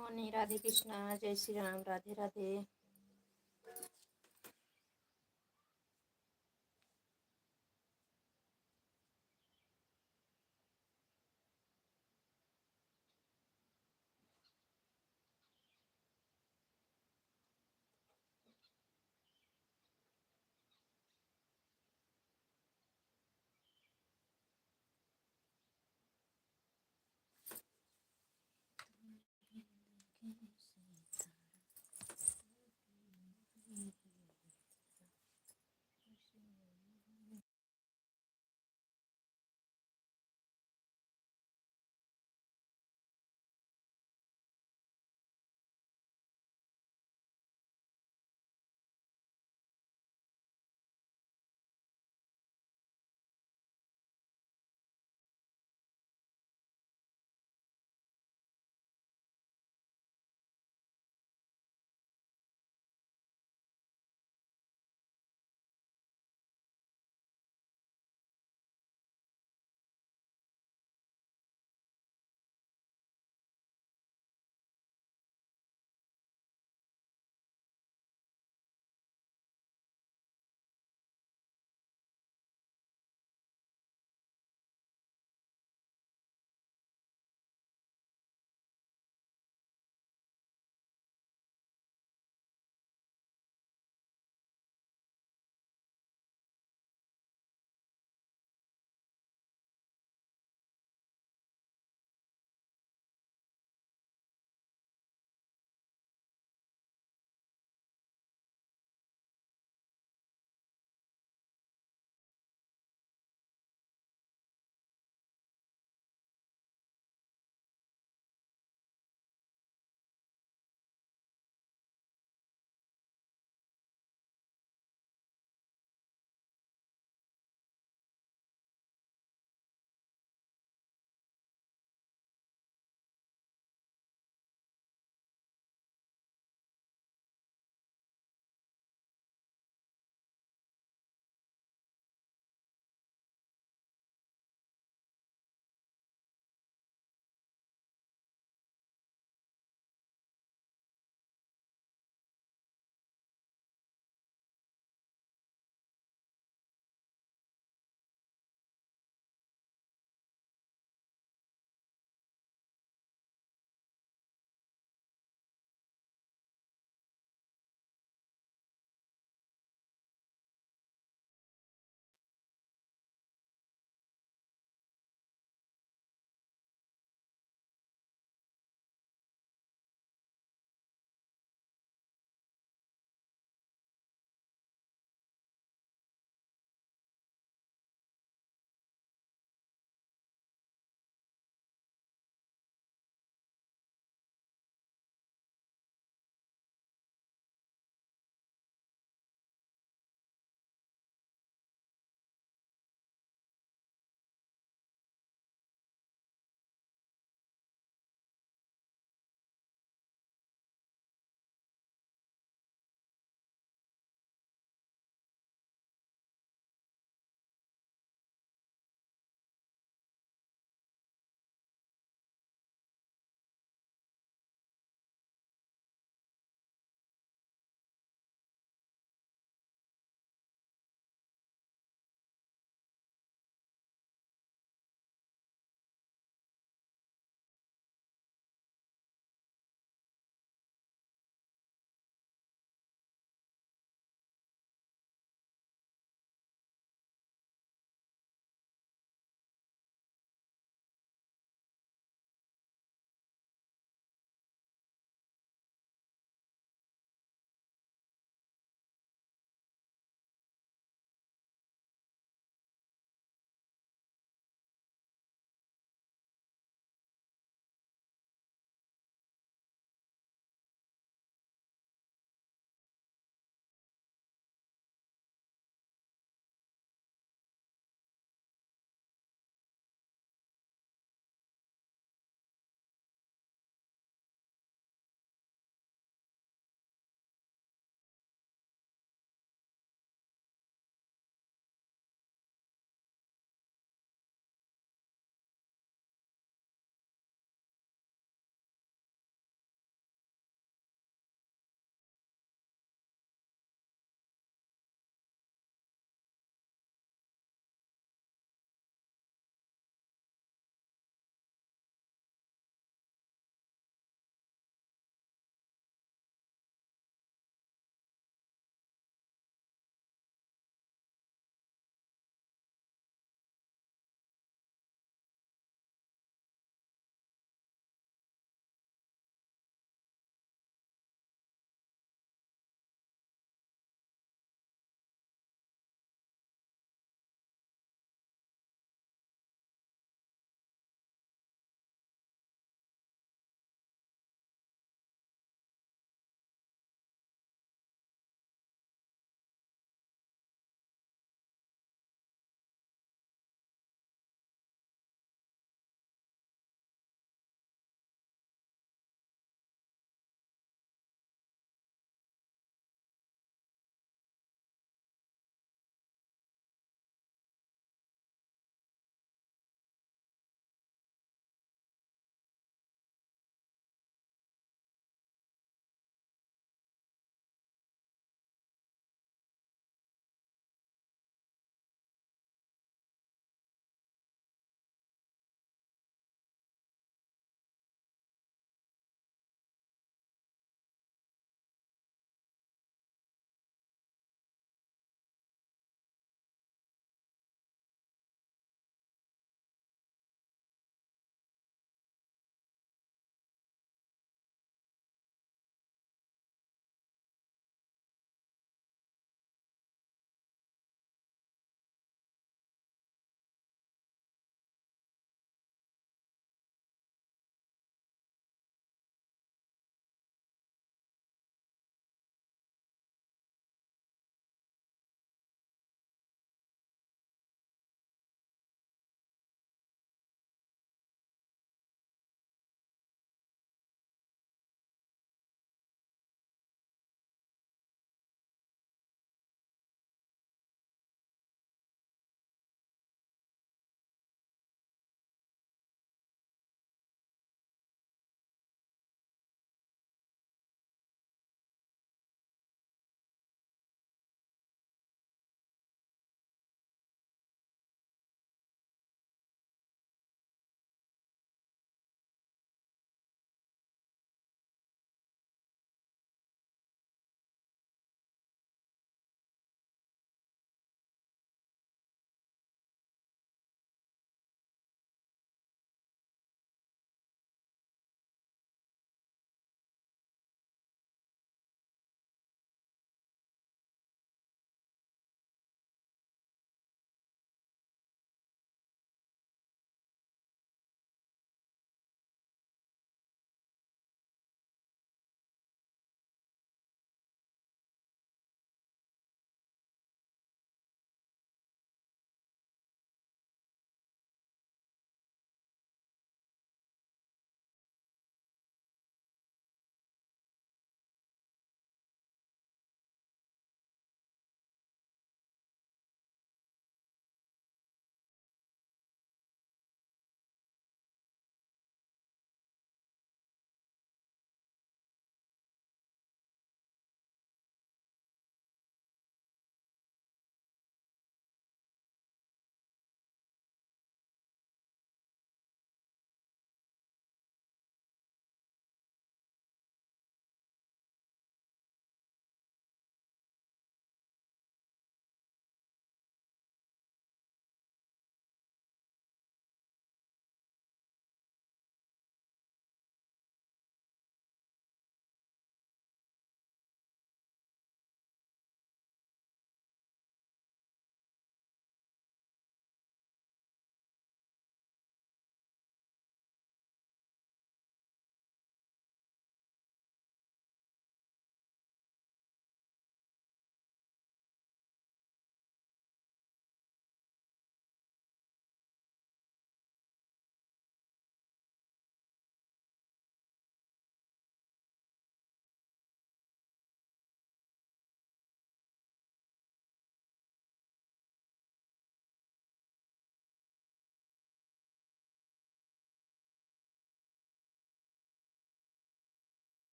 Morning, Radhe Krishna, जय Shri Ram, Radhe Radhe.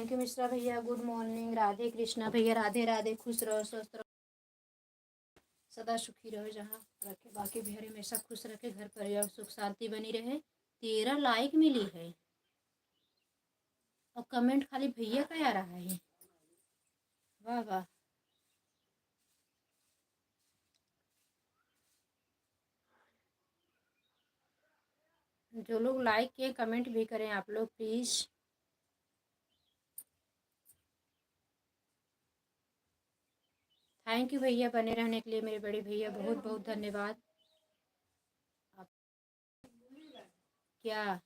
Thank you Mishra भैया, good morning. Radhe Krishna भैया, राधे राधे। खुश रहो, स्वस्थ रहो, सदा सुखी रहो, जहाँ रखे बाकी भी हमेशा खुश रखे, घर परिवार सुख शांति बनी रहे। 13 लाइक मिली है और कमेंट खाली भैया का आ रहा है। वाह वाह। जो लोग लाइक किए कमेंट भी करें आप लोग प्लीज़। थैंक यू भैया, बने रहने के लिए मेरे बड़े भैया, बहुत बहुत धन्यवाद। आप क्या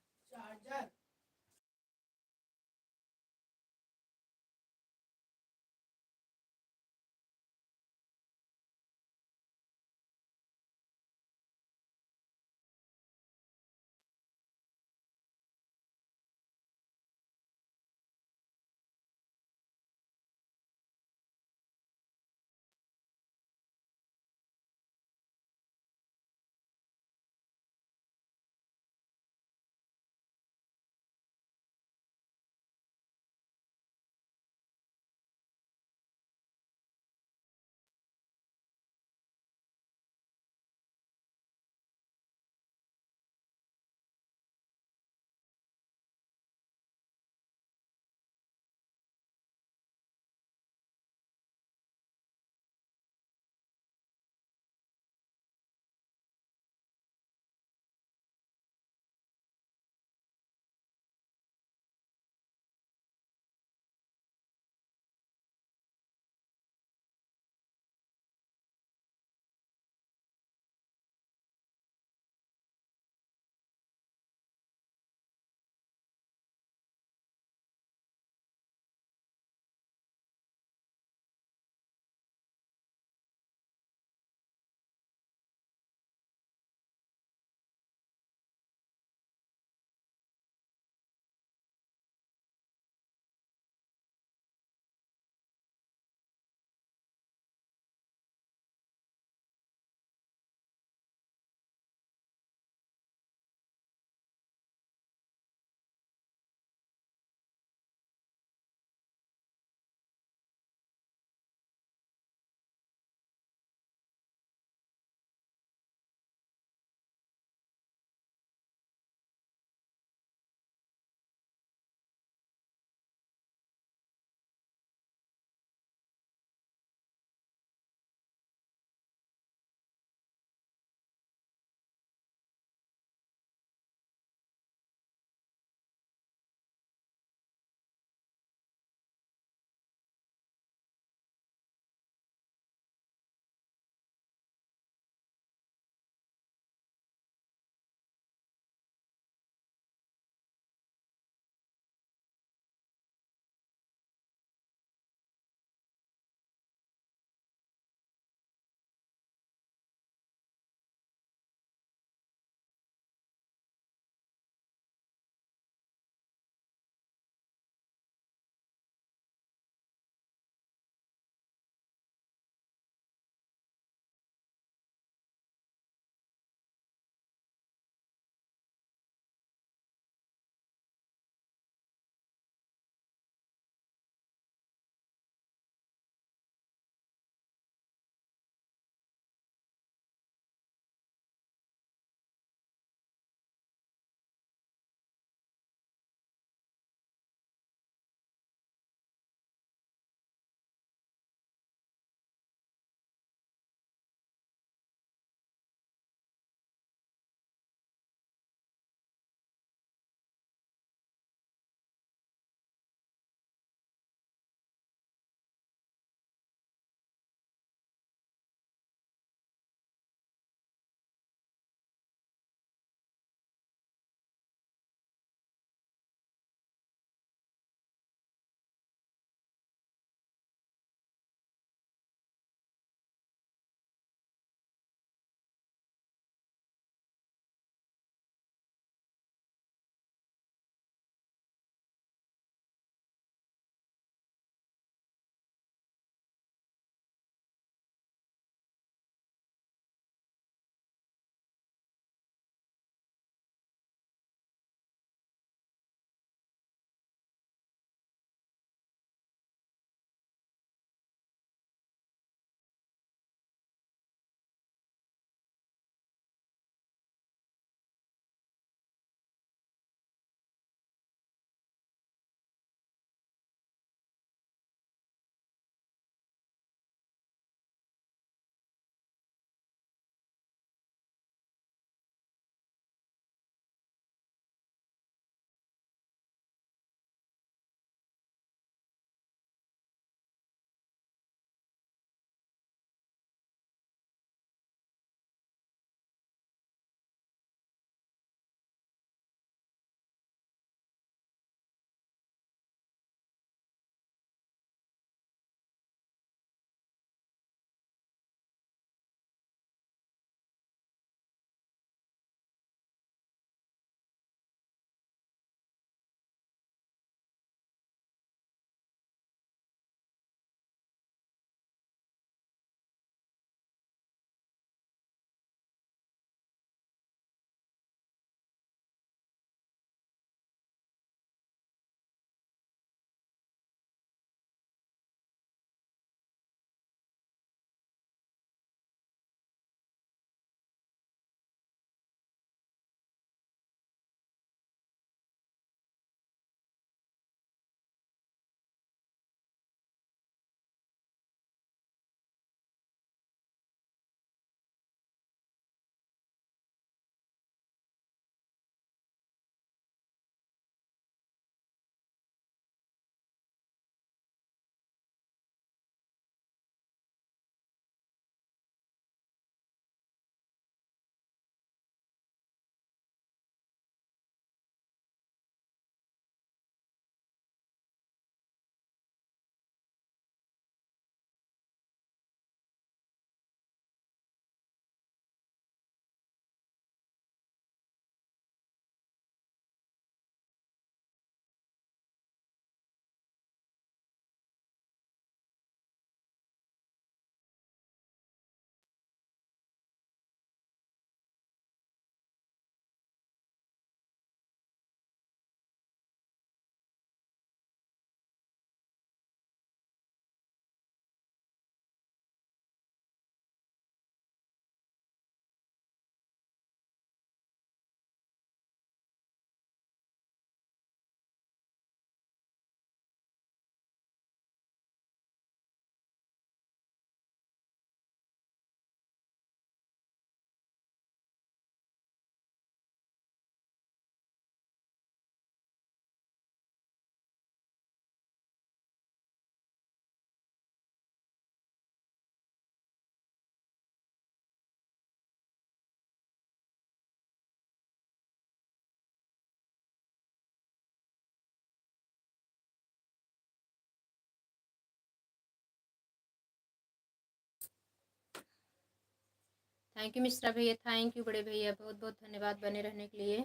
थैंक यू मिश्रा भैया, थैंक यू बड़े भैया, बहुत बहुत धन्यवाद बने रहने के लिए।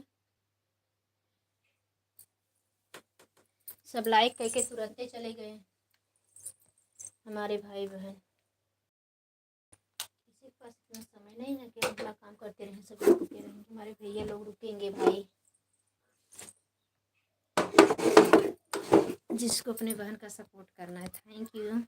सब लाइक करके तुरंत चले गए हमारे भाई बहन। किसी के पास इतना समय नहीं ना कि अपना काम करते रहें, सब लोग रुके रहेंगे। हमारे भैया लोग रुकेंगे भाई, जिसको अपने बहन का सपोर्ट करना है। Thank you.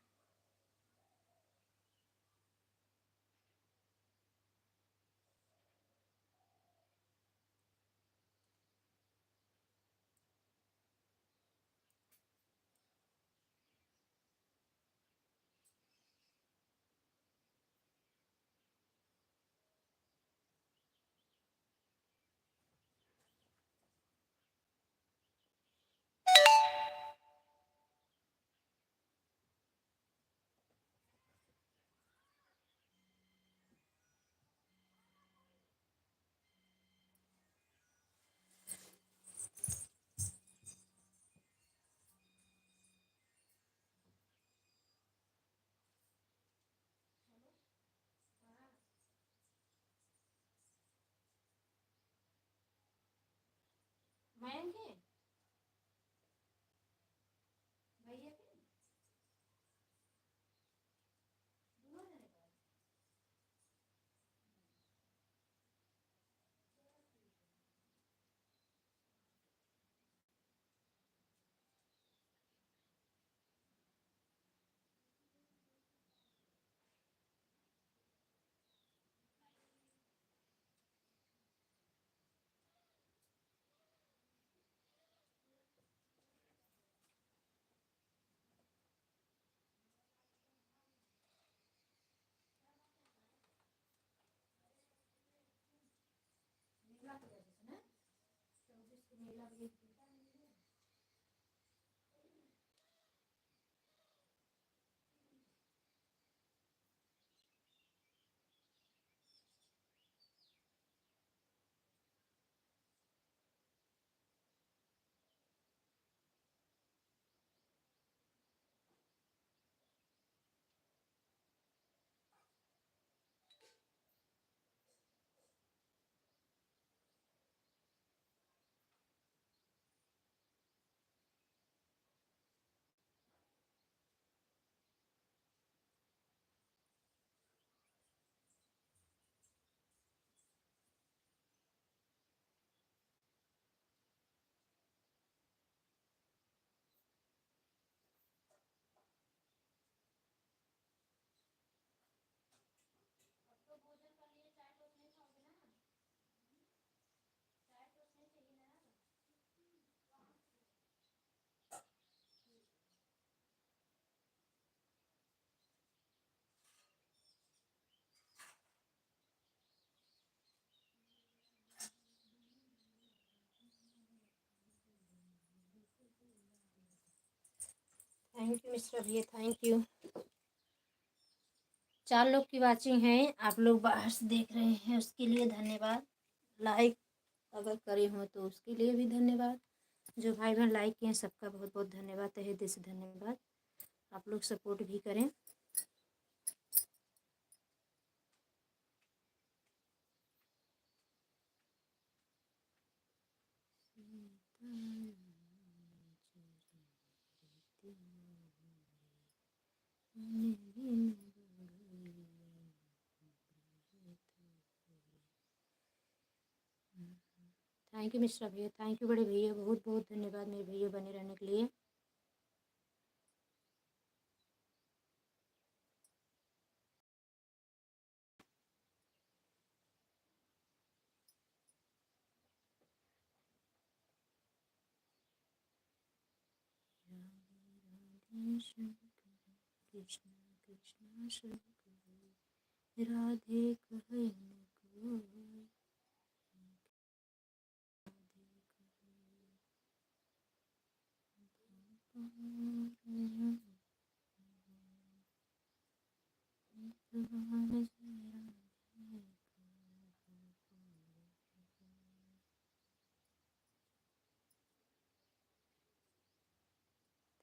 Thank you Mishra भैया, थैंक यू। 4 लोग की वाचिंग है, आप लोग बाहर से देख रहे हैं, उसके लिए धन्यवाद। लाइक अगर करे हो तो उसके लिए भी धन्यवाद। जो भाई बहन लाइक किए हैं सबका बहुत बहुत धन्यवाद, तहे दिल से धन्यवाद। आप लोग सपोर्ट भी करें। थैंक यू मिश्रा भैया, थैंक यू बड़े भैया, बहुत बहुत धन्यवाद मेरे भैया बने रहने के लिए। कृष्ण कृष्ण शंकर राधे कहन को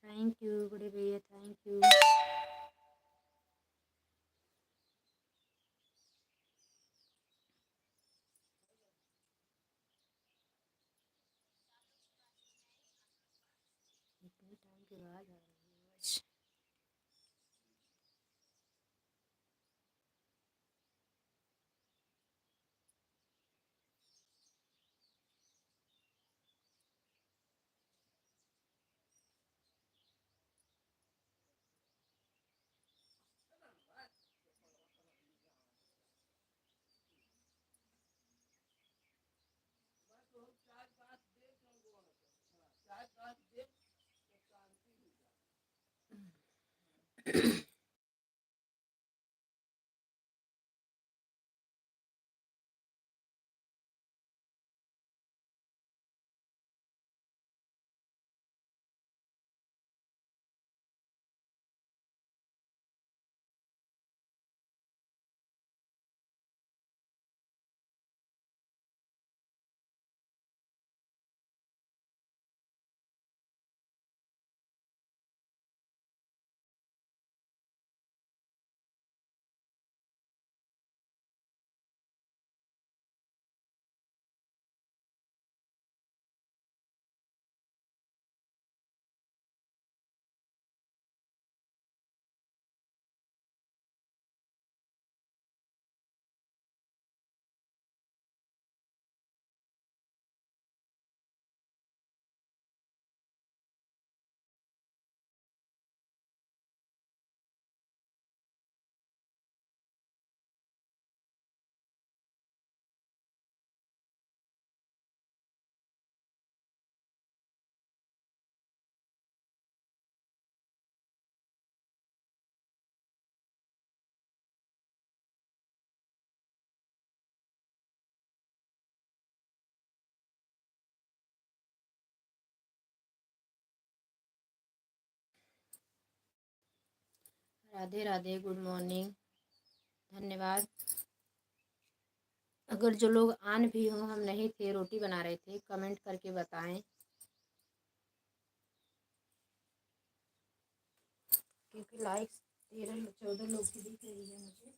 थैंक यू बड़े भैया, थैंक यू। आवाज आ रही है। अच्छा। राधे राधे, गुड मॉर्निंग, धन्यवाद। अगर जो लोग आन भी हों, हम नहीं थे, रोटी बना रहे थे, कमेंट करके बताएं, क्योंकि लाइक्स 13-14 लोग की दिख रही है मुझे।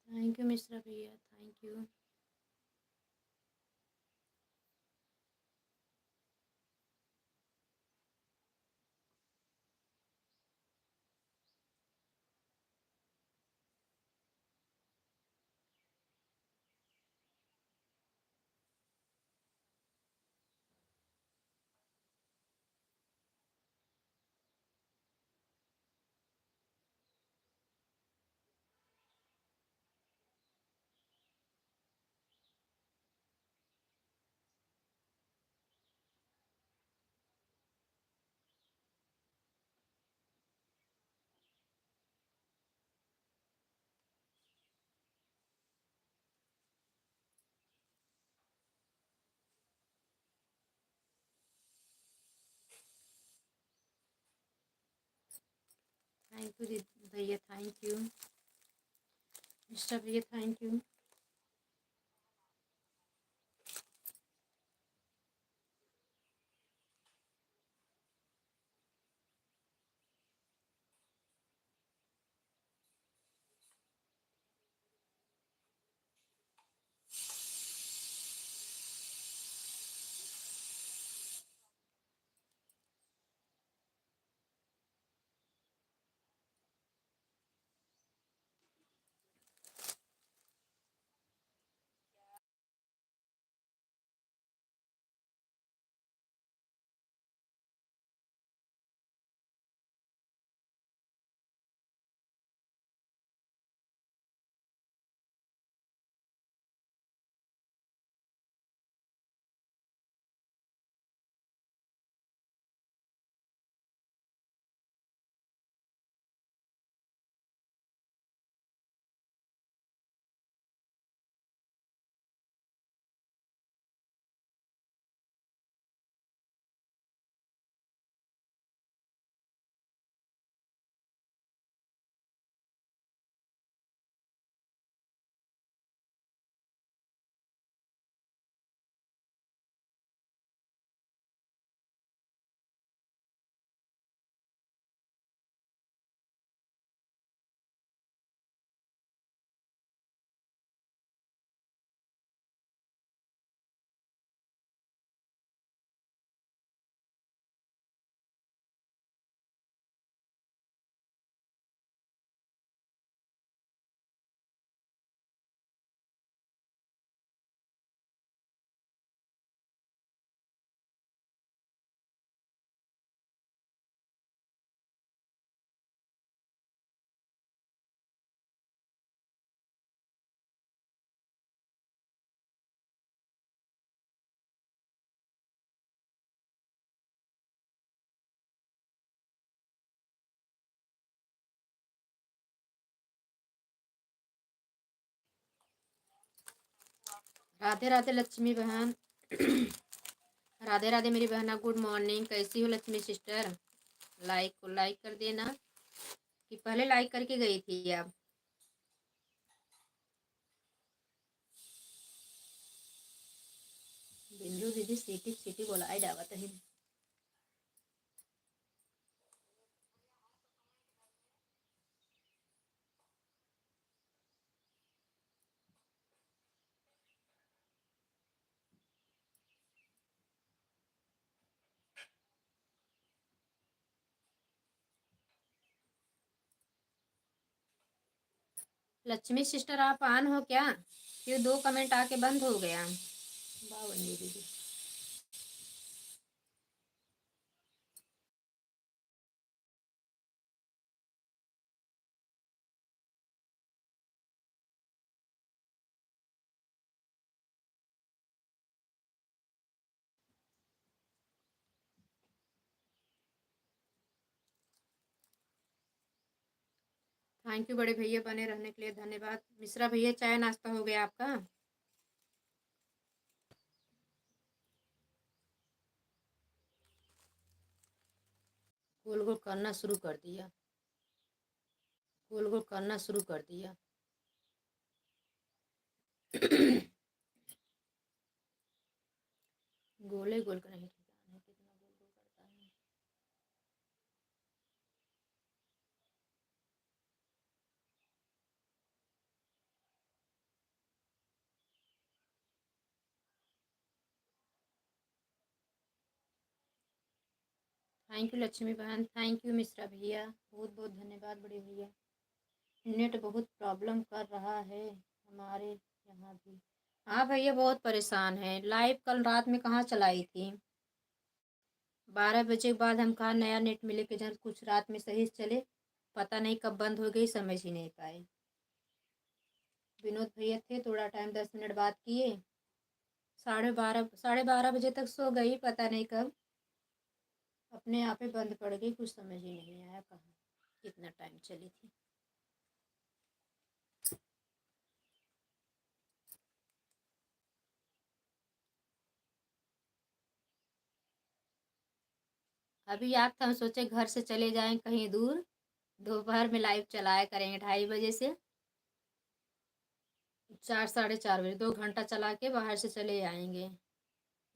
थैंक यू मिश्रा भैया, थैंक यू। थैंक यू भैया, थैंक यू मिस्टर भैया, थैंक यू। राधे राधे लक्ष्मी बहन। राधे राधे मेरी बहना, गुड मॉर्निंग, कैसी हो लक्ष्मी सिस्टर? लाइक को लाइक कर देना कि पहले लाइक करके गई थी आप? बिंदु दीदी सीटी सीटी बोला आई डावत है। लक्ष्मी सिस्टर आप ऑन हो क्या? फिर 2 कमेंट आके बंद हो गया। बावन्नी दीदी, थैंक यू बड़े भैया, बने रहने के लिए धन्यवाद। मिश्रा भैया, चाय नाश्ता हो गया आपका? गोल गोल करना शुरू कर दिया, गोल गोल करना शुरू कर दिया। गोले गोल का नहीं ठिकाना है, कितना गोल गोल करता है। थैंक यू लक्ष्मी बहन, थैंक यू मिश्रा भैया, बहुत बहुत धन्यवाद बड़े भैया। नेट बहुत प्रॉब्लम कर रहा है हमारे यहाँ भी। हाँ भैया, बहुत परेशान है। लाइव कल रात में कहाँ चलाई थी, 12 बजे के बाद हम कहा नया नेट मिले के जहाँ कुछ रात में सही से चले, पता नहीं कब बंद हो गई, समझ ही नहीं पाए। विनोद भैया थे, थोड़ा टाइम 10 मिनट बात किए, 12:30 बजे तक सो गई, पता नहीं कब अपने आप ही बंद पड़ गई, कुछ समझ ही नहीं आया कहाँ कितना टाइम चली थी। अभी याद था, हम सोचे घर से चले जाएं कहीं दूर, दोपहर में लाइव चलाया करेंगे 2:30 बजे से 4 4:30 बजे, 2 घंटा चला के बाहर से चले आएंगे।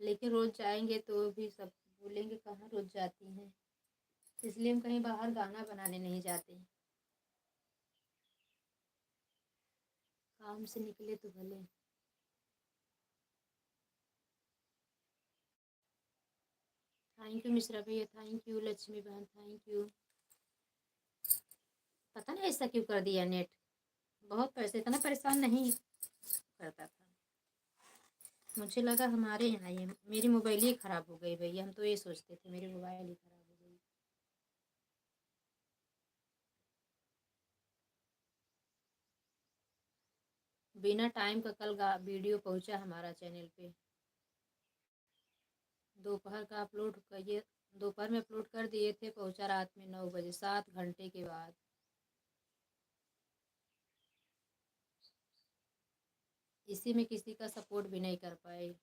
लेकिन रोज जाएंगे तो भी सब बोलेंगे कहाँ रोज जाती हैं, इसलिए हम कहीं बाहर गाना बनाने नहीं जाते। काम से निकले तो भले। थैंक यू मिश्रा भैया, थैंक यू लक्ष्मी बहन, थैंक यू। पता नहीं ऐसा क्यों कर दिया नेट, बहुत पैसे, इतना परेशान नहीं करता था। मुझे लगा हमारे यहाँ ये मेरी मोबाइल ही ख़राब हो गई भैया, हम तो ये सोचते थे मेरी मोबाइल ही ख़राब हो गई। बिना टाइम का कल वीडियो पहुंचा हमारा चैनल पे, दोपहर का अपलोड किए, दोपहर में अपलोड कर दिए थे, पहुंचा रात में 9 बजे, 7 घंटे के बाद। इसी में किसी का सपोर्ट भी नहीं कर पाए।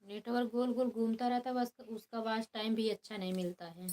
नेटवर्क गोल गोल घूमता रहता, बस उसका वाच टाइम भी अच्छा नहीं मिलता है।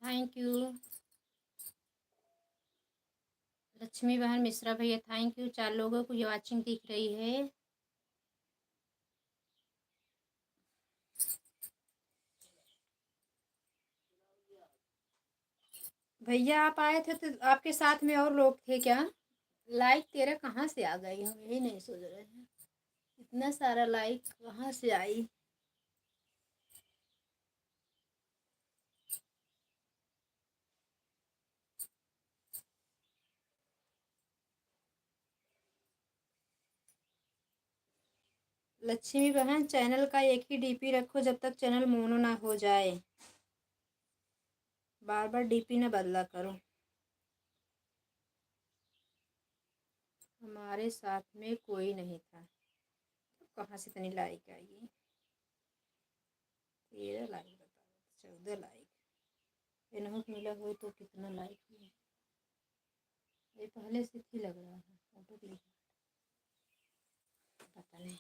Thank you. लक्ष्मी बहन मिश्रा भैया थैंक यू। 4 लोगों को ये वॉचिंग दिख रही है। भैया आप आए थे तो आपके साथ में और लोग थे क्या? लाइक तेरा कहाँ से आ गई, हम यही नहीं सोच रहे हैं। इतना सारा लाइक कहाँ से आई? लक्ष्मी बहन चैनल का एक ही डीपी रखो जब तक चैनल मोनो ना हो जाए। बार बार डीपी ना बदला करो। हमारे साथ में कोई नहीं था तो कहाँ से इतनी लाइक आई? 13 लाइक बता, 14 लाइक इनहुक मिला हो तो कितना लाइक हुआ? ये पहले से ही लग रहा है फोटो क्लिक। पता नहीं,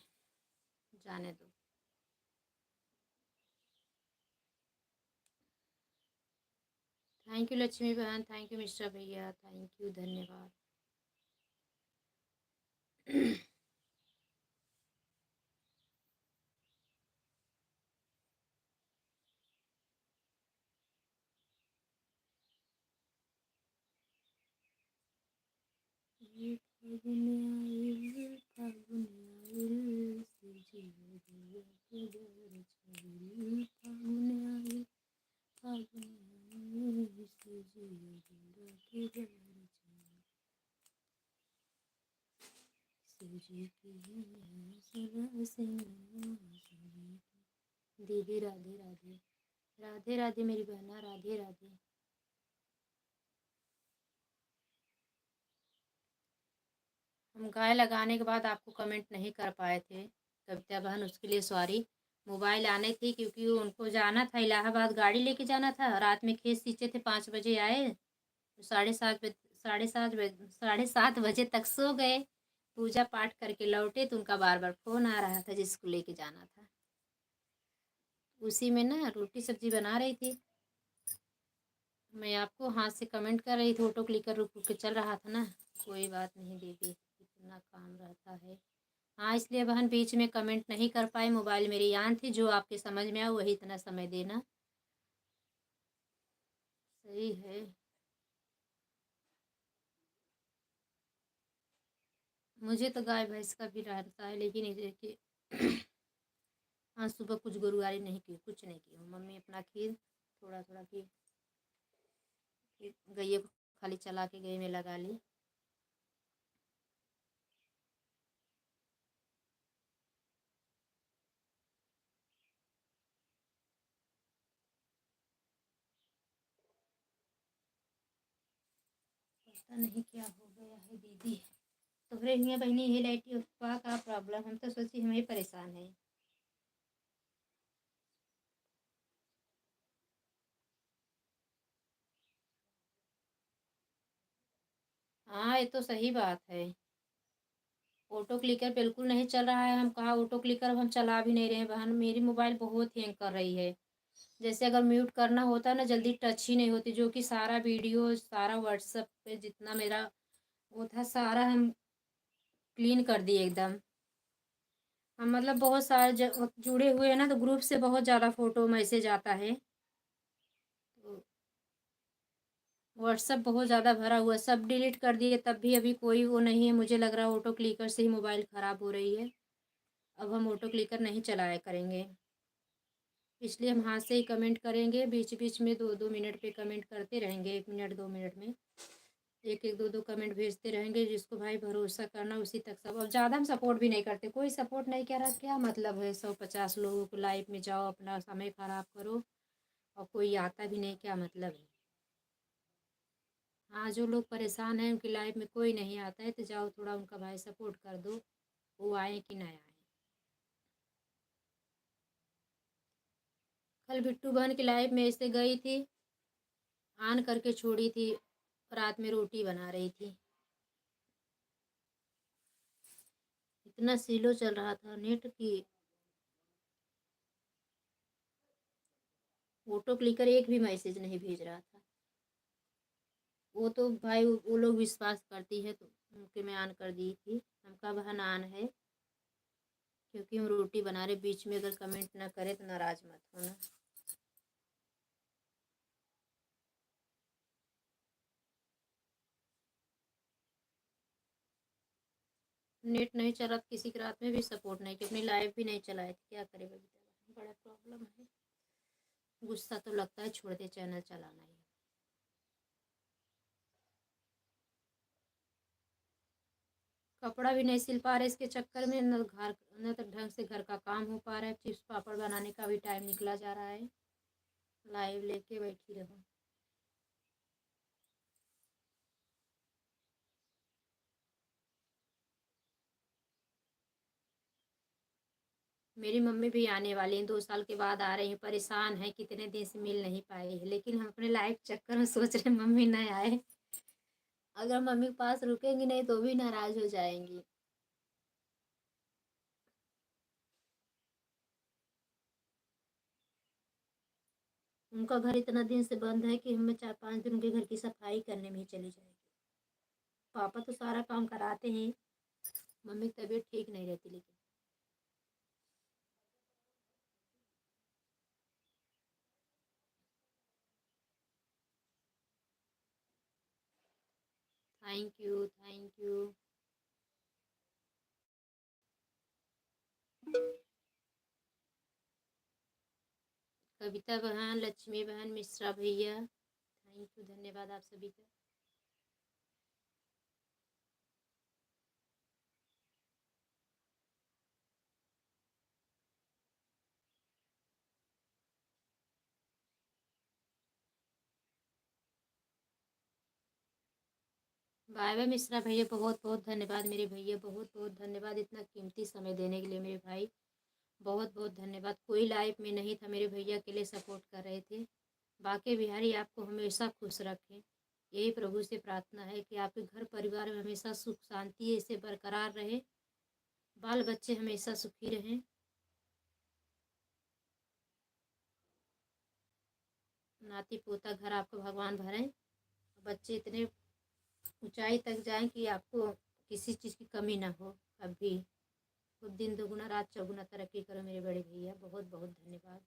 जाने दो। थैंक यू लक्ष्मी बहन, थैंक यू मिश्रा भैया, थैंक यू, धन्यवाद। दीदी राधे राधे। राधे राधे मेरी बहना, राधे राधे। हम गाय लगाने के बाद आपको कमेंट नहीं कर पाए थे कविता बहन, उसके लिए सॉरी। मोबाइल आने थी क्योंकि उनको जाना था इलाहाबाद, गाड़ी लेके जाना था। रात में खेत सींचे थे, 5 बजे आए तो 7:30 साढ़े 7 बजे तक सो गए। पूजा पाठ करके लौटे तो उनका बार बार फ़ोन आ रहा था जिसको लेके जाना था। उसी में ना रोटी सब्जी बना रही थी। मैं आपको हाथ से कमेंट कर रही थी, फोटो क्लिकर रुक रुक के चल रहा था ना। कोई बात नहीं दीदी, इतना काम रहता है। हाँ इसलिए बहन बीच में कमेंट नहीं कर पाए, मोबाइल मेरी यान थी। जो आपके समझ में आए वही इतना समय देना, सही है। मुझे तो गाय भैंस का भी रहता है, लेकिन ये कि आज सुबह कुछ गुरुवारी नहीं की, कुछ नहीं की हूँ। मम्मी अपना खीर थोड़ा थोड़ा की, गैया को खाली चला के गई में लगा ली। पता नहीं क्या हो गया है दीदी, तोहरे हियाँ बहनी ये लाइट का प्रॉब्लम, हम तो सोची हम ही परेशान है। हाँ ये तो सही बात है। ऑटो क्लिकर बिल्कुल नहीं चल रहा है। हम कहा ऑटो क्लिकर अब हम चला भी नहीं रहे हैं बहन, मेरी मोबाइल बहुत हैंग कर रही है। जैसे अगर म्यूट करना होता है ना, जल्दी टच ही नहीं होती। जो कि सारा वीडियो, सारा व्हाट्सएप पे जितना मेरा वो था सारा हम क्लीन कर दिए एकदम। हम मतलब बहुत सारे जुड़े हुए हैं ना, तो ग्रुप से बहुत ज़्यादा फ़ोटो मैसेज आता है। तो व्हाट्सएप बहुत ज़्यादा भरा हुआ, सब डिलीट कर दिए तब भी अभी कोई वो नहीं है। मुझे लग रहा है ऑटो क्लिकर से ही मोबाइल ख़राब हो रही है। अब हम ऑटो क्लिकर नहीं चलाया करेंगे, इसलिए हम हाथ से ही कमेंट करेंगे। बीच बीच में 2-2 मिनट पे कमेंट करते रहेंगे, 1 मिनट 2 मिनट में एक एक 2-2 कमेंट भेजते रहेंगे। जिसको भाई भरोसा करना उसी तक सब। अब ज़्यादा हम सपोर्ट भी नहीं करते, कोई सपोर्ट नहीं कर रहा, क्या मतलब है 150 लोगों को लाइव में जाओ अपना समय ख़राब करो और कोई आता भी नहीं, क्या मतलब है। हाँ जो लोग परेशान हैं उनकी लाइफ में कोई नहीं आता है तो जाओ थोड़ा उनका भाई सपोर्ट कर दो, वो आए कि ना आए। कल बिट्टू बहन की लाइफ में ऐसे गई थी, ऑन करके छोड़ी थी, रात में रोटी बना रही थी। इतना स्लो चल रहा था नेट की ऑटो क्लिकर एक भी मैसेज नहीं भेज रहा था। वो तो भाई वो लोग विश्वास करती है तो उनके मैं ऑन कर दी थी। हमका बहन ऑन है क्योंकि हम रोटी बना रहे, बीच में अगर कमेंट ना करे तो नाराज मत होना। नेट नहीं चला तो किसी की रात में भी सपोर्ट नहीं की, अपनी लाइव भी नहीं चलाए थे, क्या करे बबीता, बड़ा प्रॉब्लम है। गुस्सा तो लगता है, छोड़ दे चैनल चलाना ही। कपड़ा भी नहीं सिल पा रहे इसके चक्कर में, न घर न तो ढंग से घर का काम हो पा रहा है, चिप्स पापड़ बनाने का भी टाइम निकला जा रहा है। लाइव लेके बैठी रहो। मेरी मम्मी भी आने वाली हैं, 2 साल के बाद आ रही हैं, परेशान है, कितने दिन से मिल नहीं पाए हैं, लेकिन हम अपने लाइफ चक्कर में सोच रहे मम्मी न आए। अगर मम्मी के पास रुकेंगी नहीं तो भी नाराज हो जाएंगी। उनका घर इतना दिन से बंद है कि हमें 4-5 दिन उनके घर की सफाई करने में ही चली जाएगी। पापा तो सारा काम कराते हैं, मम्मी की तबीयत ठीक नहीं रहती। लेकिन थैंक यू, थैंक यू। कविता बहन, लक्ष्मी बहन, मिश्रा भैया, थैंक यू, धन्यवाद आप सभी का। बाय बाय मिश्रा भैया, बहुत बहुत धन्यवाद मेरे भैया, बहुत बहुत धन्यवाद इतना कीमती समय देने के लिए मेरे भाई, बहुत बहुत धन्यवाद। कोई लाइफ में नहीं था, मेरे भैया के लिए सपोर्ट कर रहे थे। बाके बिहारी आपको हमेशा खुश रखें, यही प्रभु से प्रार्थना है कि आपके घर परिवार में हमेशा सुख शांति ऐसे बरकरार रहे, बाल बच्चे हमेशा सुखी रहें। नाती पोता घर आपको भगवान भरें, बच्चे इतने ऊंचाई तक जाएं कि आपको किसी चीज़ की कमी ना हो कभी। तो दिन दोगुना रात चौगुना तरक्की करो मेरे बड़े भैया, बहुत बहुत धन्यवाद।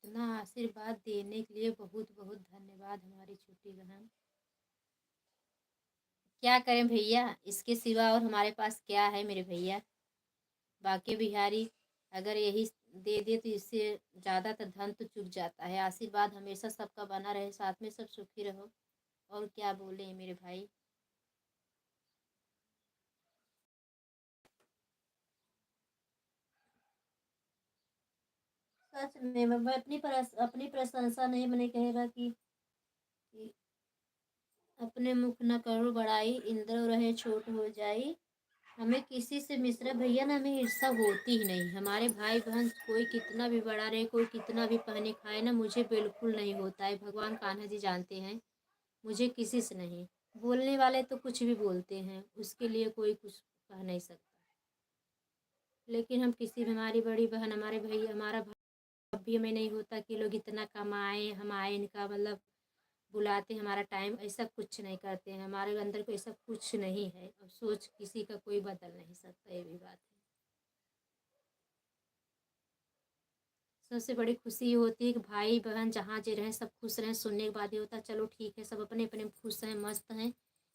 इतना आशीर्वाद देने के लिए बहुत बहुत धन्यवाद हमारी छोटी बहन। क्या करें भैया, इसके सिवा और हमारे पास क्या है मेरे भैया। बाकी बिहारी अगर यही दे दे तो इससे ज़्यादा तो धन तो चुक जाता है। आशीर्वाद हमेशा सबका बना रहे, साथ में सब सुखी रहो, और क्या बोले मेरे भाई। सच में मैं अपनी प्रशंसा नहीं, मैंने कहेगा कि अपने मुख न करो बड़ाई, इंद्र रहे छोट हो जाई। हमें किसी से, मिश्रा भैया ना, हमें ईर्ष्या होती ही नहीं। हमारे भाई बहन कोई कितना भी बड़ा रहे, कोई कितना भी पहने खाए ना, मुझे बिल्कुल नहीं होता है। भगवान कान्हा जी जानते हैं, मुझे किसी से नहीं। बोलने वाले तो कुछ भी बोलते हैं, उसके लिए कोई कुछ कह नहीं सकता। लेकिन हम किसी भी, हमारी बड़ी बहन, हमारे भैया, हमारा भाई भी हमें नहीं होता कि लोग इतना कमाएं, हम आए इनका मतलब बुलाते, हमारा टाइम, ऐसा कुछ नहीं करते हैं। हमारे अंदर को ऐसा कुछ नहीं है। अब सोच किसी का कोई बदल नहीं सकता, ये भी बात है। सबसे बड़ी खुशी ये होती है कि भाई बहन जहाँ जे रहें सब खुश रहें। सुनने के बाद ये होता है चलो ठीक है, सब अपने अपने खुश हैं, मस्त हैं,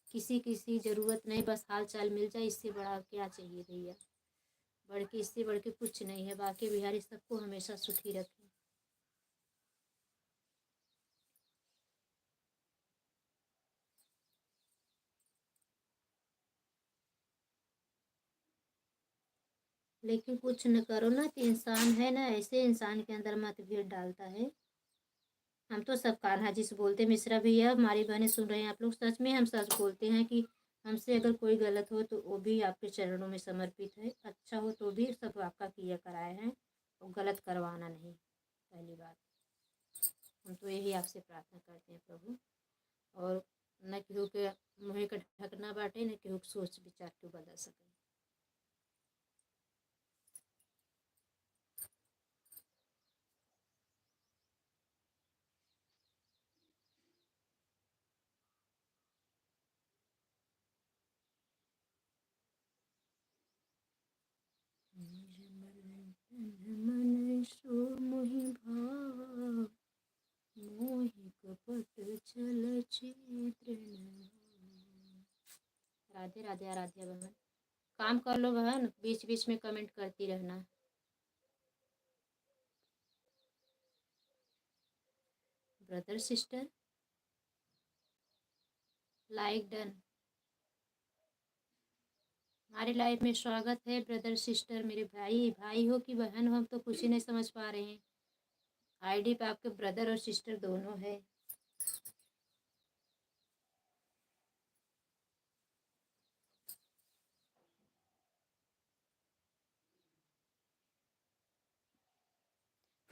किसी किसी ज़रूरत नहीं, बस हाल चाल मिल जाए, इससे बड़ा क्या चाहिए भैया। बढ़ के, इससे बढ़ के कुछ नहीं है। बाकी बिहारी सबको हमेशा सुखी रखें। लेकिन कुछ न करो ना तो इंसान है ना, ऐसे इंसान के अंदर मतभेद डालता है। हम तो सब कान्हा जी से बोलते, मिश्रा भैया हमारी बहनें सुन रहे हैं आप लोग, सच में हम सच बोलते हैं कि हमसे अगर कोई गलत हो तो वो भी आपके चरणों में समर्पित है, अच्छा हो तो भी सब आपका किया कराए हैं, और गलत करवाना नहीं। पहली बात हम तो यही आपसे प्रार्थना करते हैं प्रभु, और न केहू के मुँह के ढकना बाटे, न केहू के सोच विचार के बदल सके। मन सो मोहि भाव, मोहि कपट छल चित्र। राधे राधे आराध्या बहन, काम कर लो बहन, बीच बीच में कमेंट करती रहना। ब्रदर सिस्टर लाइक डन, हमारी लाइफ में स्वागत है ब्रदर सिस्टर, मेरे भाई, भाई हो कि बहन हो हम तो कुछ ही नहीं समझ पा रहे हैं। आईडी पे आपके ब्रदर और सिस्टर दोनों है।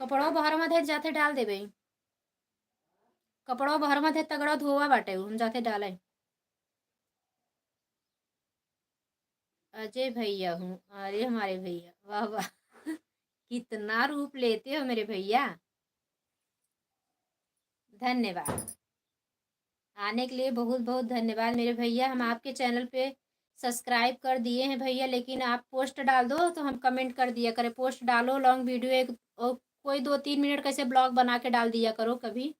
कपड़ों बाहर मत है, जाते डाल दे भाई, कपड़ों बाहर मत है, तगड़ा धोआ बाटे हम जाते डाले। अजय भैया हूँ, अरे हमारे भैया, वाह वाह कितना रूप लेते हो मेरे भैया, धन्यवाद आने के लिए, बहुत बहुत धन्यवाद मेरे भैया। हम आपके चैनल पे सब्सक्राइब कर दिए हैं भैया, लेकिन आप पोस्ट डाल दो तो हम कमेंट कर दिया करें, पोस्ट डालो लॉन्ग वीडियो एक, और कोई 2-3 मिनट कैसे ब्लॉग बना के डाल दिया करो कभी,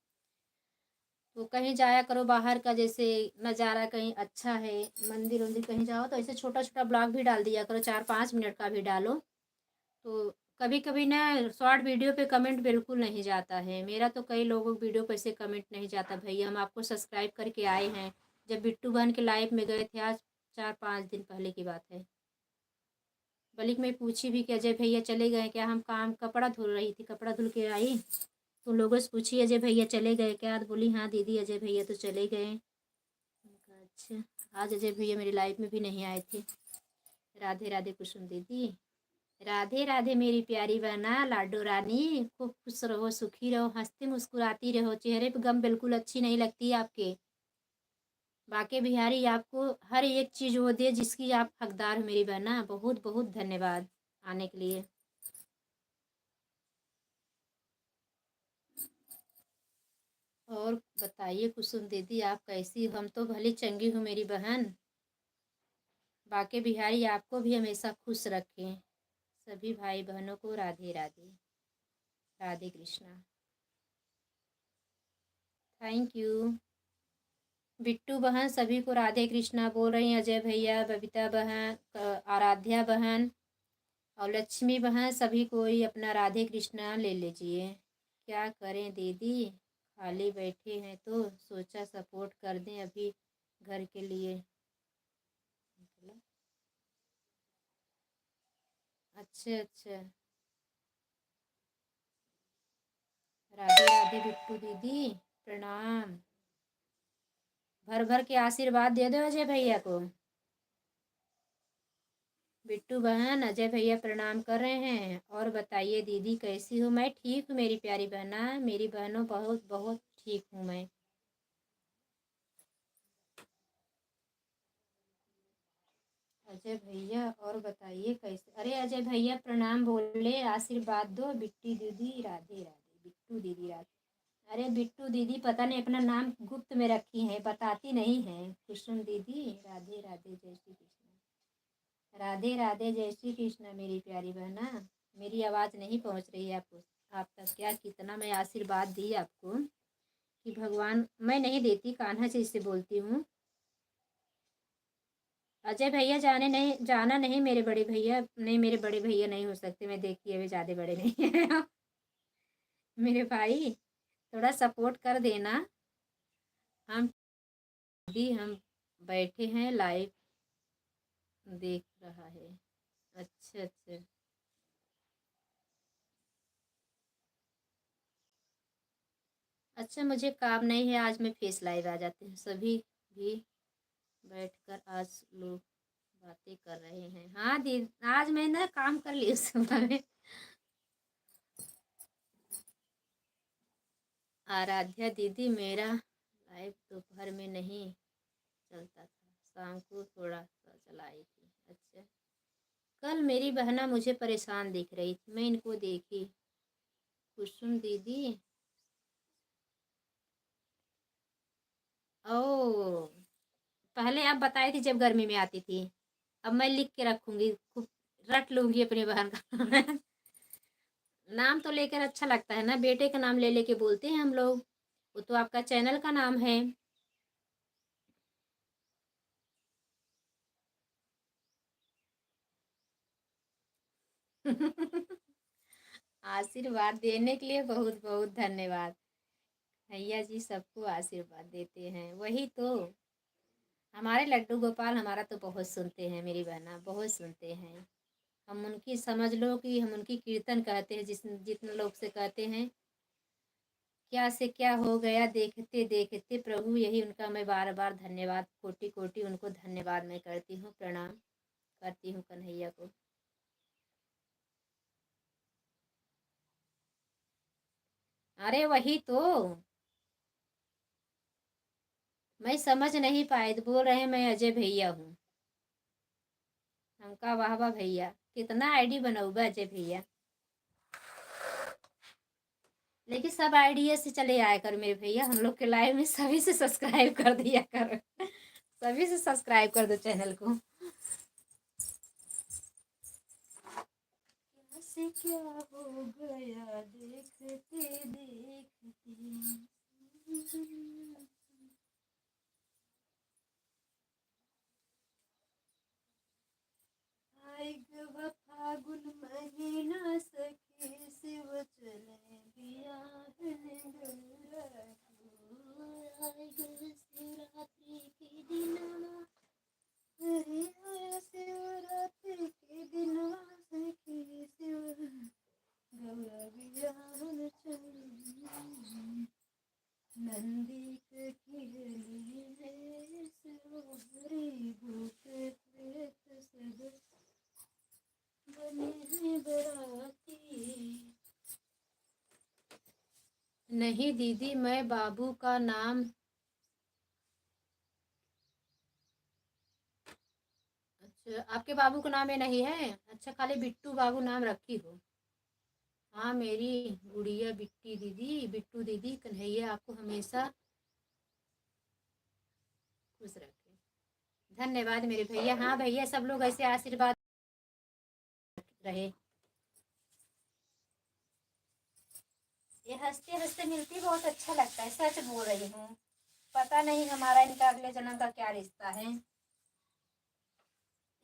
तो कहीं जाया करो बाहर का जैसे नज़ारा कहीं अच्छा है, मंदिर वंदिर कहीं जाओ तो ऐसे छोटा छोटा ब्लॉग भी डाल दिया करो, 4-5 मिनट का भी डालो। तो कभी कभी ना शॉर्ट वीडियो पे कमेंट बिल्कुल नहीं जाता है, मेरा तो कई लोगों की वीडियो पे ऐसे कमेंट नहीं जाता भैया। हम आपको सब्सक्राइब करके आए हैं जब बिट्टू बहन के लाइव में गए थे, आज 4-5 दिन पहले की बात है। बल्कि मैं पूछी भी कि अजय भैया चले गए क्या, हम काम कपड़ा धुल रही थी, कपड़ा धुल के आई तो लोगों से पूछी अजय भैया चले गए क्या, तो बोली हाँ दीदी अजय भैया तो चले गए। मैंने कहा, अच्छा आज अजय भैया मेरी लाइफ में भी नहीं आए थे। राधे राधे कुसुम दीदी, राधे राधे मेरी प्यारी बहना लाडो रानी, खूब खुश रहो, सुखी रहो, हंसती मुस्कुराती रहो, चेहरे पे गम बिल्कुल अच्छी नहीं लगती आपके। बाके बिहारी आपको हर एक चीज़ वो दे जिसकी आप हकदार हो मेरी बहना, बहुत बहुत धन्यवाद आने के लिए। और बताइए कुसुम दीदी आप कैसी हो, हम तो भली चंगी हूँ मेरी बहन। बाके बिहारी आपको भी हमेशा खुश रखें। सभी भाई बहनों को राधे राधे, राधे कृष्णा, थैंक यू। बिट्टू बहन सभी को राधे कृष्णा बोल रही हैं, अजय भैया, बबीता बहन, आराध्या बहन और लक्ष्मी बहन, सभी कोई अपना राधे कृष्णा ले लीजिए। क्या करें दीदी, खाली बैठे हैं तो सोचा सपोर्ट कर दें अभी घर के लिए। अच्छा अच्छा, राधे राधे बिट्टू दीदी, प्रणाम। भर भर के आशीर्वाद दे दो अजय भैया को। बिट्टू बहन अजय भैया प्रणाम कर रहे हैं। और बताइए दीदी कैसी हो, मैं ठीक हूँ मेरी प्यारी बहना, मेरी बहनों बहुत बहुत ठीक हूँ मैं। अजय भैया और बताइए कैसे, अरे अजय भैया प्रणाम बोले, आशीर्वाद दो बिट्टी दीदी, राधे राधे बिट्टू दीदी राधे। अरे बिट्टू दीदी पता नहीं अपना नाम गुप्त में रखी हैं, बताती नहीं हैं। कुसुम दीदी राधे राधे जय श्री कृष्ण, राधे राधे जय श्री कृष्ण मेरी प्यारी बहना। मेरी आवाज़ नहीं पहुंच रही है आपको, आप तक क्या, कितना मैं आशीर्वाद दी आपको कि भगवान, मैं नहीं देती, कान्हा जी से बोलती हूँ। अजय भैया जाने नहीं, जाना नहीं मेरे बड़े भैया, नहीं मेरे बड़े भैया नहीं हो सकते, मैं देखी अभी ज़्यादा बड़े नहीं है मेरे भाई थोड़ा सपोर्ट कर देना। हम भी हम बैठे हैं, लाइव देख रहा है। अच्छा अच्छा, अच्छा, मुझे काम नहीं है, आज मैं फेस लाइव आ जाते हैं। सभी भी बैठकर आज लोग बातें कर रहे हैं। हाँ दी, आज मैं ना काम कर ली उस सुबह में। आराध्या दीदी, मेरा लाइव दोपहर में नहीं चलता था, शाम को थोड़ा सा चलाई थी। अच्छा, कल मेरी बहना मुझे परेशान दिख रही थी, मैं इनको देखी। कुसुम दीदी, ओ, पहले आप बताई थी जब गर्मी में आती थी। अब मैं लिख के रखूंगी, खूब रट लूंगी अपनी बहन का। नाम तो लेकर अच्छा लगता है ना, बेटे का नाम ले लेके बोलते हैं हम लोग। वो तो आपका चैनल का नाम है। आशीर्वाद देने के लिए बहुत बहुत धन्यवाद। भैया जी सबको आशीर्वाद देते हैं, वही तो। हमारे लड्डू गोपाल हमारा तो बहुत सुनते हैं, मेरी बहना बहुत सुनते हैं। हम उनकी, समझ लो कि हम उनकी कीर्तन कहते हैं, जितने लोग से कहते हैं क्या से क्या हो गया देखते देखते प्रभु। यही उनका मैं बार बार धन्यवाद, कोटि कोटि उनको धन्यवाद मैं करती हूँ, प्रणाम करती हूँ कन्हैया को। अरे वही तो, मैं समझ नहीं पाए तो बोल रहे हैं मैं अजय भैया हूँ। हमका वाह वाह भैया, कितना आईडी बनाऊगा अजय भैया। लेकिन सब आईडिया से चले आया कर मेरे भैया, हम लोग के लाइव में सभी से सब्सक्राइब कर दिया कर। सभी से सब्सक्राइब कर दो चैनल को। कैसे क्या हो गया देखते देखते। आई गवा फागुन महीना सखी, शिव चले बियाहन गौरा को। आई गवा शिवरात्रि के दिनवा, अरे आया शिवरात्रि के दिनवा सखी, शिव गौरा बियाहन चली। नंदी के खिलनी है सवारी, भूत प्रेत सब बने हैं बराती। नहीं दीदी, मैं बाबू का नाम, अच्छा आपके बाबू का नाम ये नहीं है, अच्छा खाली बिट्टू बाबू नाम रखी हो। हाँ मेरी गुड़िया बिट्टी दीदी, बिट्टू दीदी, कन्हैया आपको हमेशा खुश रखे। धन्यवाद मेरे भैया। हाँ भैया, सब लोग ऐसे आशीर्वाद रहे। ये हंसते हंसते मिलती बहुत अच्छा लगता है, सच बोल रही हूँ। पता नहीं हमारा इनका अगले जन्म का क्या रिश्ता है।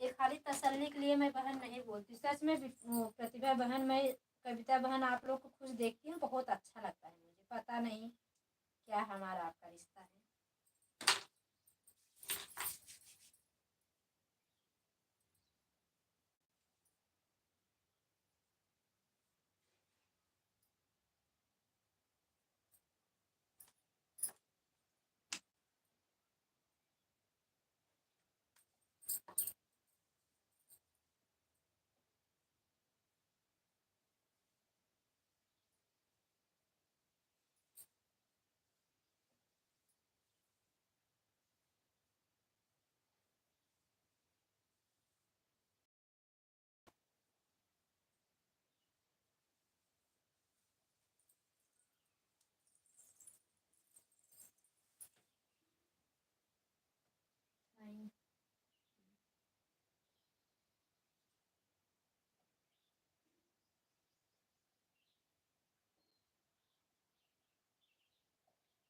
ये खाली तसल्ली के लिए मैं बहन नहीं बोलती, सच में प्रतिभा बहन, मैं कविता बहन, आप लोग को खुश देखती हूँ, बहुत अच्छा लगता है मुझे। पता नहीं क्या हमारा आपका रिश्ता है।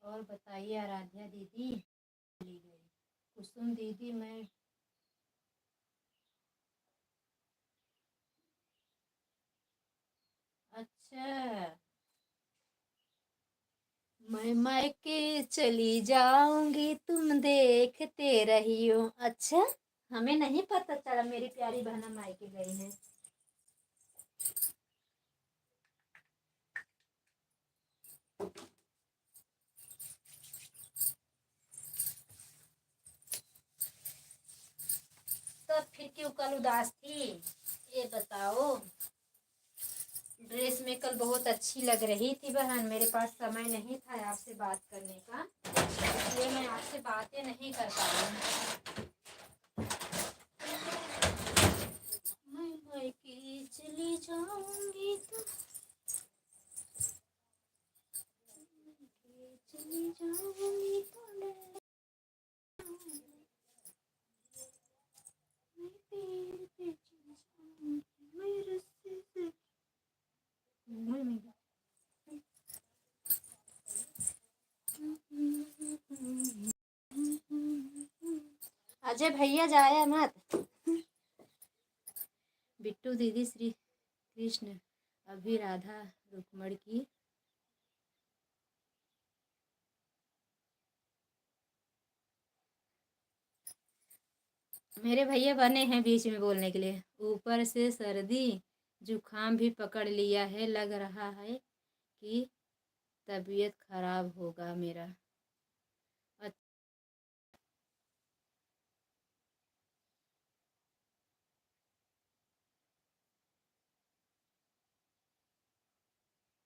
और बताइए आराध्या दीदी, चली गई। कुसुम दीदी, मैं, अच्छा, मैं मायके चली जाऊंगी तुम देखते रहियो। अच्छा, हमें नहीं पता चला मेरी प्यारी बहना मायके गई है। क्यों कल उदास थी, ये बताओ। ड्रेस में कल बहुत अच्छी लग रही थी बहन, मेरे पास समय नहीं था आपसे बात करने का, इसलिए मैं आपसे बातें नहीं कर पाई। मैं कि चली जाऊंगी तो चली जाऊंगी तो मैं पेड़ पे चली जाऊंगी, मैं रस्ते से अजय भैया जाया मत। बिट्टू दीदी श्री कृष्ण अभी राधा रुक्मण की मेरे भैया बने हैं बीच में बोलने के लिए। ऊपर से सर्दी जुकाम भी पकड़ लिया है, लग रहा है कि तबीयत खराब होगा मेरा।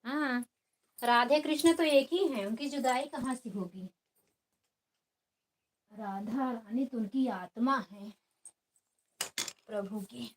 हाँ, राधे कृष्ण तो एक ही हैं, उनकी जुदाई कहाँ से होगी। राधा रानी तो उनकी आत्मा है प्रभु की।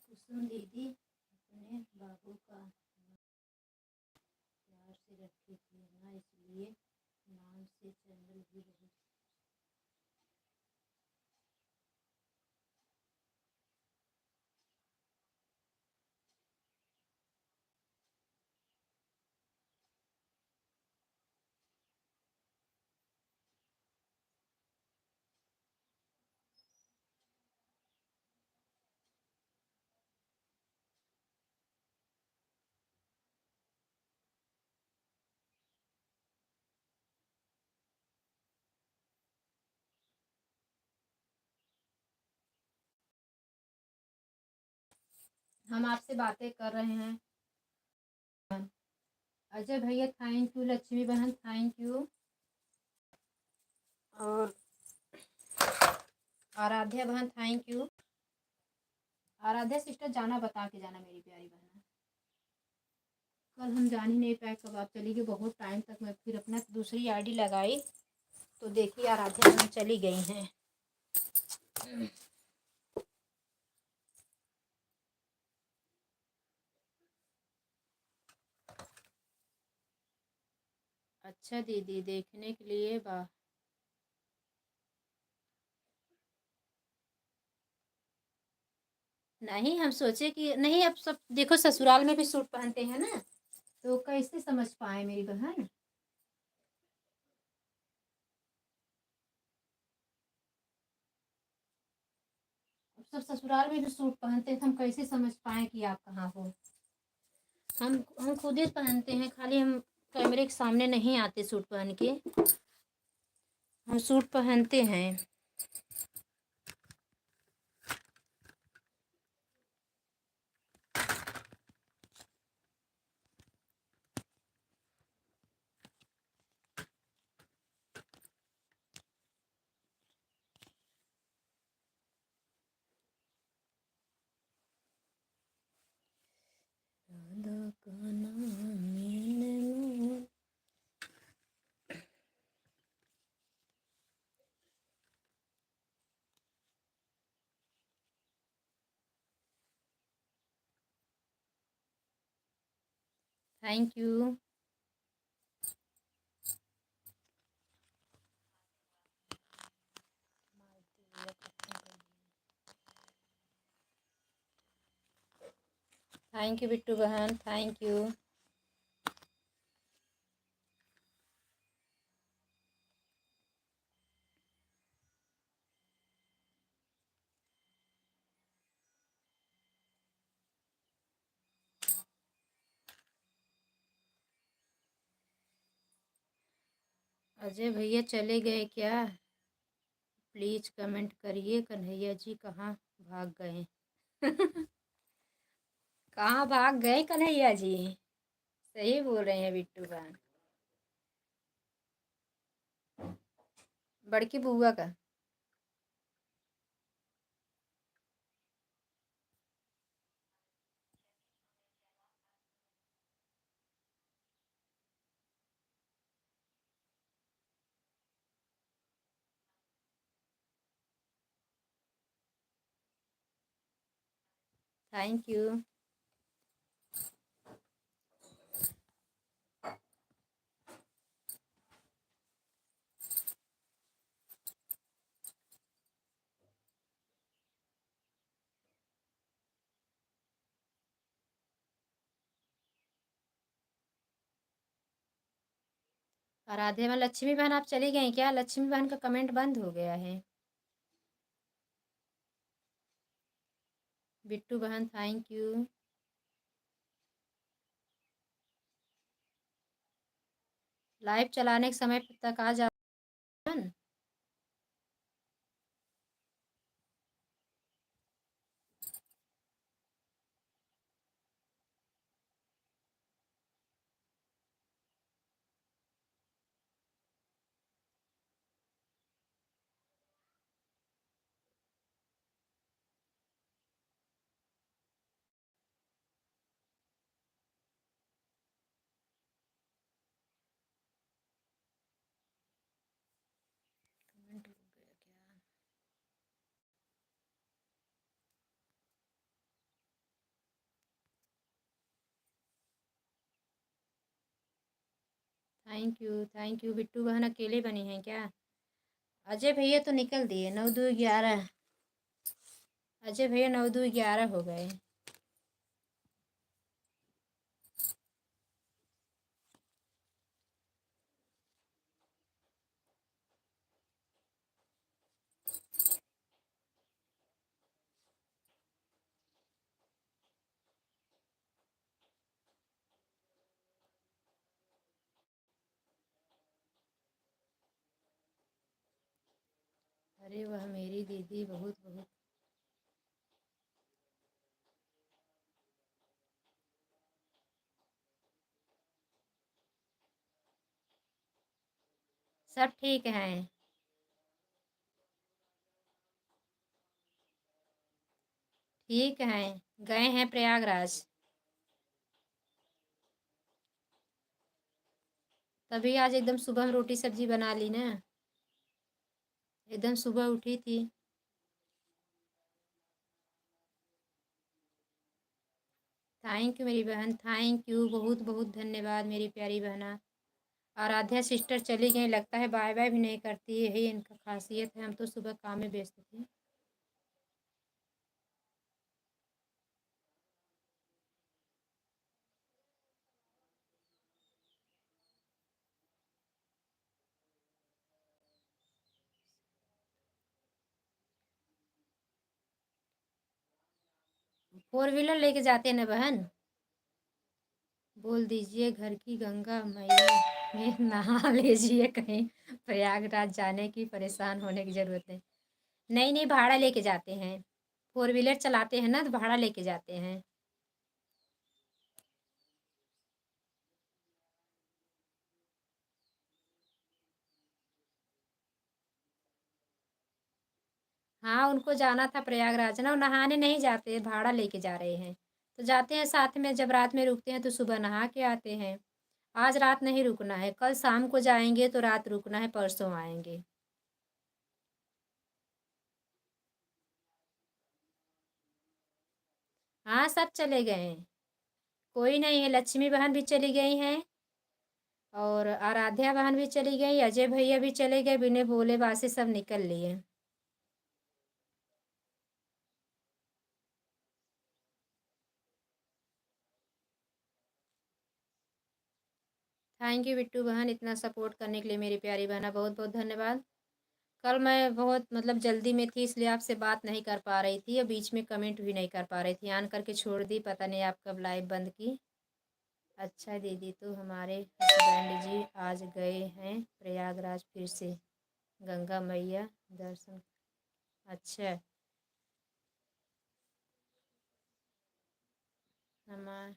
कुसुम दीदी अपने बाबू का प्यार से रखी थी ना, इसलिए नाम से चैनल भी बहुत। हम आपसे बातें कर रहे हैं। अजय भैया थैंक यू, लक्ष्मी बहन थैंक यू, और आराध्या बहन थैंक यू। आराध्या सिस्टर जाना बता के जाना मेरी प्यारी बहन। कल हम जान ही नहीं पाए कब आप चली गई, बहुत टाइम तक मैं फिर अपना दूसरी आईडी लगाई तो देखी आराध्या बहन चली गई हैं। अच्छा दीदी देखने के लिए नहीं, हम सोचे कि नहीं, अब सब देखो ससुराल में भी सूट पहनते हैं ना, तो कैसे समझ पाए मेरी बहन। अब सब ससुराल में भी सूट पहनते हैं तो हम कैसे समझ पाए कि आप कहाँ हो। हम खुद ही पहनते हैं, खाली हम कैमरे के सामने नहीं आते सूट पहन के, हम सूट पहनते हैं। राधा का नाम मैंने thank you. Thank you Bittu बहन, थैंक यू। अजय भैया चले गए क्या? प्लीज कमेंट करिए, कन्हैया जी कहाँ भाग गए? कहाँ भाग गए कन्हैया जी? सही बोल रहे हैं बिट्टू बहन। बड़की बुआ का। Thank you. आराध्या में लक्ष्मी बहन आप चली गई क्या? लक्ष्मी बहन का कमेंट बंद हो गया है। बिट्टू बहन थैंक यू। लाइव चलाने के समय तक आ जा बहन। कमेंट हो गया क्या? Thank you. बिट्टू बहन अकेले बनी हैं क्या? अजय भैया तो निकल दिए 9 2 11। अजय भैया 9 2 11 हो गए। अरे वह मेरी दीदी बहुत बहुत। सब ठीक हैं। ठीक हैं। गए हैं प्रयागराज। तभी आज एकदम सुबह में रोटी सब्जी बना ली ना। एकदम सुबह उठी थी। थैंक यू मेरी बहन, थैंक यू, बहुत बहुत धन्यवाद मेरी प्यारी बहना। आराध्या सिस्टर चली गई, लगता है बाय बाय भी नहीं करती, यही इनका खासियत है। हम तो सुबह काम में व्यस्त थे। फोर व्हीलर लेके जाते हैं ना बहन। बोल दीजिए घर की गंगा मैया में नहा लीजिए, कहीं प्रयागराज जाने की परेशान होने की जरूरत नहीं। नहीं नहीं, भाड़ा लेके जाते हैं। फोर व्हीलर चलाते हैं ना तो भाड़ा लेके जाते हैं। हाँ उनको जाना था प्रयागराज ना, वो नहाने नहीं जाते, भाड़ा लेके जा रहे हैं। तो जाते हैं साथ में, जब रात में रुकते हैं तो सुबह नहा के आते हैं। आज रात नहीं रुकना है, कल शाम को जाएंगे तो रात रुकना है, परसों आएंगे। हाँ सब चले गए हैं। कोई नहीं है, लक्ष्मी बहन भी चली गई हैं और आराध्या बहन भी चली गई, अजय भैया भी चले गए, बिना बोले बासे सब निकल लिए। थैंक यू बिट्टू बहन, इतना सपोर्ट करने के लिए मेरी प्यारी बहना, बहुत बहुत धन्यवाद। कल मैं बहुत मतलब जल्दी में थी, इसलिए आपसे बात नहीं कर पा रही थी और बीच में कमेंट भी नहीं कर पा रही थी, ऑन करके छोड़ दी, पता नहीं आप कब लाइव बंद की। अच्छा दीदी, तो हमारे हस्बैंड जी आज गए हैं प्रयागराज फिर से गंगा मैया दर्शन। अच्छा। हमारे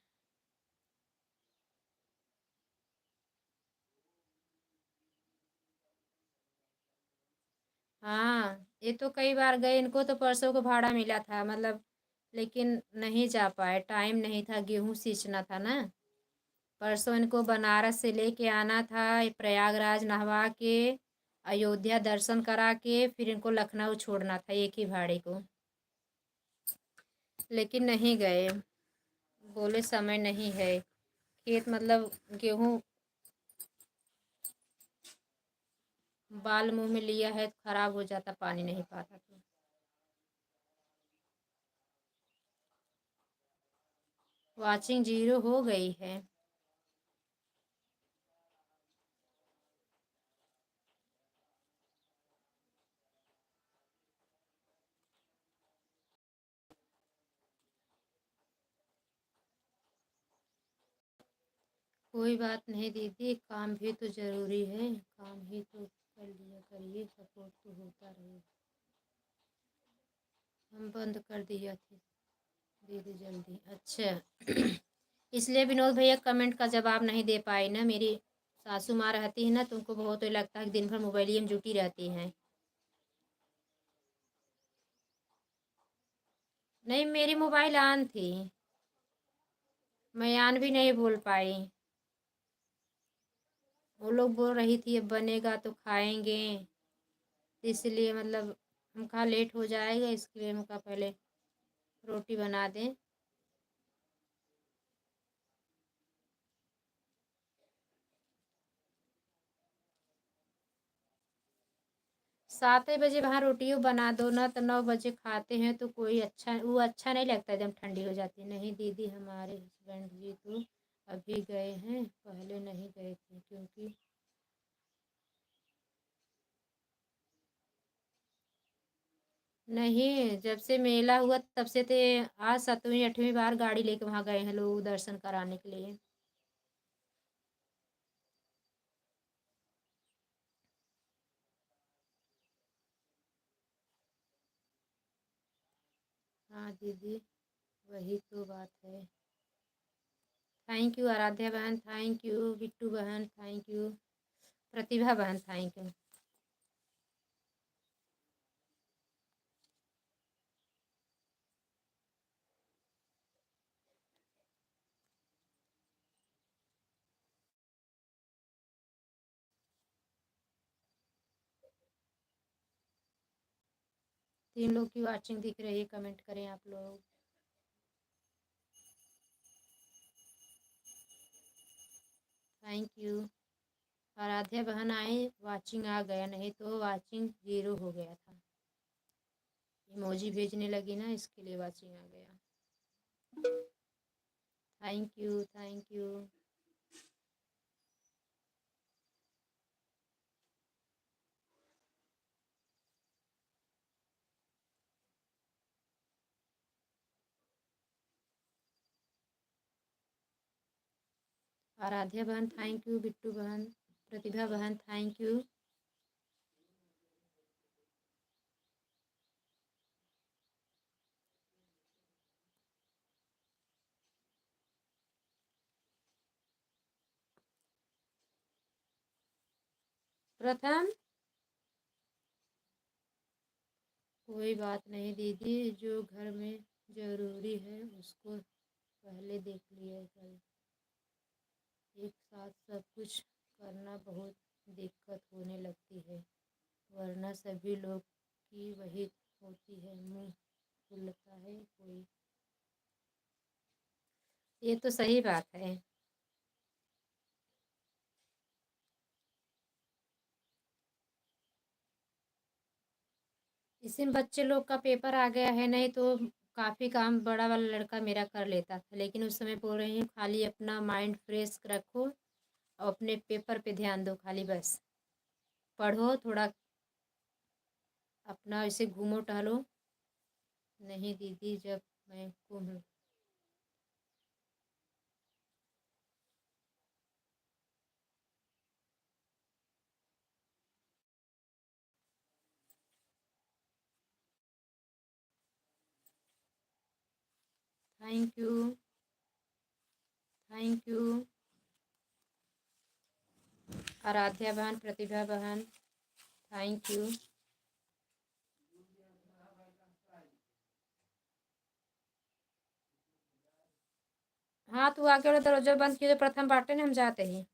हाँ, ये तो कई बार गए, इनको तो परसों को भाड़ा मिला था मतलब, लेकिन नहीं जा पाए, टाइम नहीं था, गेहूं सींचना था ना। परसों इनको बनारस से लेके आना था, प्रयागराज नहवा के, अयोध्या दर्शन करा के, फिर इनको लखनऊ छोड़ना था एक ही भाड़े को, लेकिन नहीं गए, बोले समय नहीं है, खेत मतलब गेहूं बाल मुंह में लिया है तो खराब हो जाता, पानी नहीं पाता तो। वाचिंग 0 हो गई है। कोई बात नहीं दीदी, काम भी तो ज़रूरी है, काम ही तो कर लिया करिए, सपोर्ट तो होता रहे। हम बंद कर दिया थे दीदी जल्दी। अच्छा इसलिए विनोद भैया कमेंट का जवाब नहीं दे पाई ना, मेरी सासू माँ रहती है ना, तुमको बहुत ही लगता है कि दिन भर मोबाइल में जुटी रहती हैं। नहीं, मेरी मोबाइल ऑन थी, मैं ऑन भी नहीं बोल पाई। वो लोग बोल रही थी अब बनेगा तो खाएंगे, इसलिए मतलब हम कहा लेट हो जाएगा, इसके लिए हम कहा पहले रोटी बना दें। 7 बजे वहाँ रोटियों बना दो ना, तो 9 बजे खाते हैं, तो कोई अच्छा वो अच्छा नहीं लगता, एकदम ठंडी हो जाती है। नहीं दीदी, हमारे हस्बैंड जी तो अभी गए हैं, पहले नहीं गए थे क्योंकि नहीं, जब से मेला हुआ तब से थे, आज 7वीं 8वीं बार गाड़ी लेके वहाँ गए हैं लोग दर्शन कराने के लिए। हाँ दीदी, वही तो बात है। थैंक यू आराध्या बहन, थैंक यू बिट्टू बहन, थैंक यू प्रतिभा बहन, थैंक यू। तीन लोग की वाचिंग दिख रही है, कमेंट करें आप लोग। Thank you. आराध्या बहन आए, वाचिंग आ गया, नहीं तो वाचिंग 0 हो गया था। इमोजी भेजने लगी ना, इसके लिए वाचिंग आ गया। Thank you, thank you. Aradhya बहन थैंक यू, बिट्टू बहन, प्रतिभा बहन थैंक यू। प्रथम, कोई बात नहीं दीदी, जो घर में ज़रूरी है उसको पहले देख लिया कल, एक साथ सब कुछ करना बहुत दिक्कत होने लगती है, वरना सभी लोग की वही होती है, मुंह खुलता है कोई। ये तो सही बात है। इसी में बच्चे लोग का पेपर आ गया है, नहीं तो काफ़ी काम बड़ा वाला लड़का मेरा कर लेता था, लेकिन उस समय बोल रही हूँ खाली अपना माइंड फ्रेश रखो और अपने पेपर पे ध्यान दो, खाली बस पढ़ो थोड़ा, अपना ऐसे घूमो टहलो। नहीं दीदी, जब मैं घूम। Thank you. Thank you. Aradhya बहन, प्रतिभा बहन, थैंक यू। हाँ, तू आगे वाला दरवाजा बंद किए तो प्रथम बाटे ने हम जाते ही।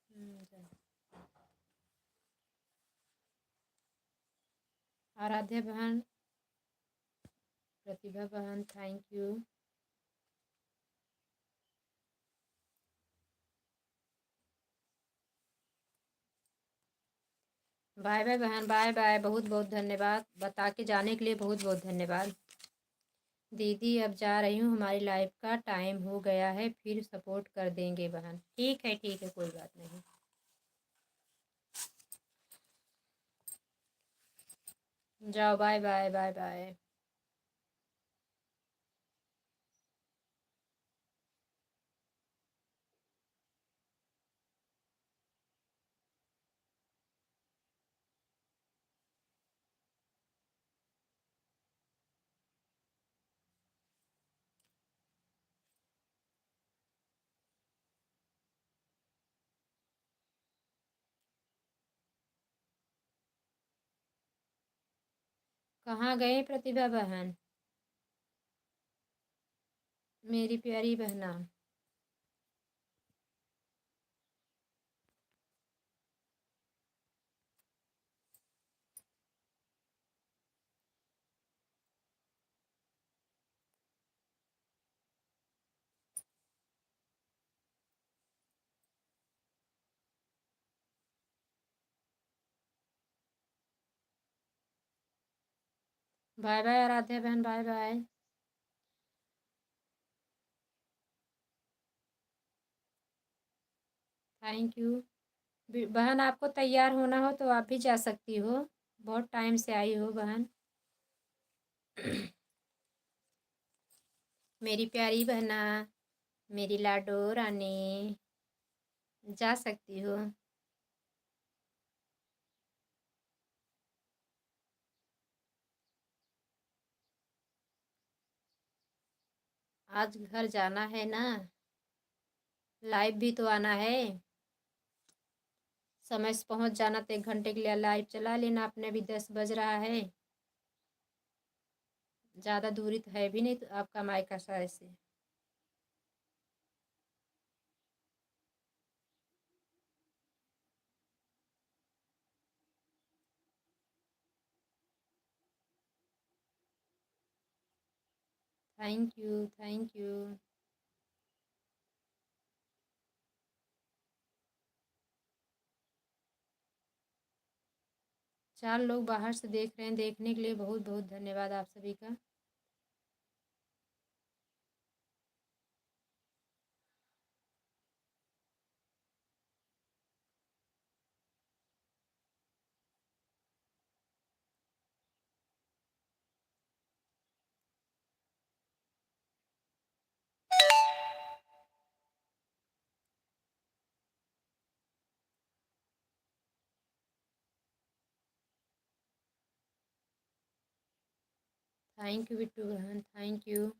जा। आराध्या बहन, प्रतिभा बहन, थैंक यू। बाय बाय बहन, बाय बाय, बहुत बहुत धन्यवाद, बता के जाने के लिए बहुत बहुत धन्यवाद। दीदी अब जा रही हूँ, हमारी लाइफ का टाइम हो गया है, फिर सपोर्ट कर देंगे बहन। ठीक है, कोई बात नहीं। जाओ, बाय बाय, बाय बाय। कहाँ गए प्रतिभा बहन, मेरी प्यारी बहना? बाय बाय आराध्या बहन, बाय बाय। Thank you. बहन, आपको तैयार होना हो तो आप भी जा सकती हो, बहुत टाइम से आई हो बहन। मेरी प्यारी बहना, मेरी लाडो रानी, जा सकती हो। आज घर जाना है ना, लाइव भी तो आना है। समय से पहुंच जाना, तो 1 घंटे के लिए लाइव चला लेना, अपने भी 10 बज रहा है। ज़्यादा दूरी तो है भी नहीं तो आपका मायका शहर से। Thank you, thank you. 4 लोग बाहर से देख रहे हैं, देखने के लिए बहुत बहुत धन्यवाद आप सभी का। थैंक यू बिट्टू बहन, थैंक यू।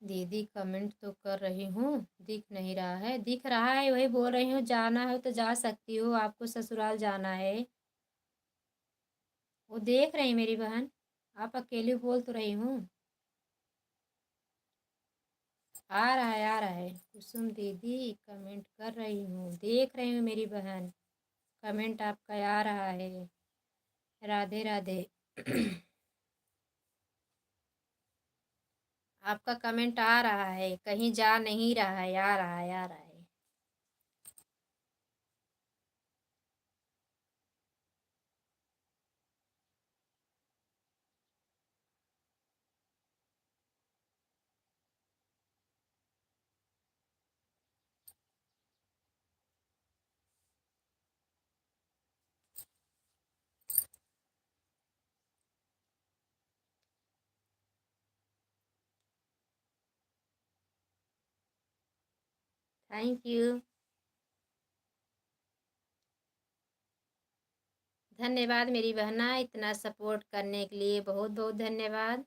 दीदी कमेंट तो कर रही हूँ, दिख नहीं रहा है, दिख रहा है वही बोल रही हूँ, जाना है तो जा सकती हो, आपको ससुराल जाना है। वो देख रही मेरी बहन, आप अकेली बोल तो रही हूँ। आ रहा है। कुसुम दीदी कमेंट कर रही हूँ, देख रही हूँ मेरी बहन, कमेंट आपका आ रहा है। राधे राधे। आपका कमेंट आ रहा है, कहीं जा नहीं रहा है, आ रहा है, आ रहा है। थैंक यू, धन्यवाद मेरी बहना, इतना सपोर्ट करने के लिए बहुत बहुत धन्यवाद।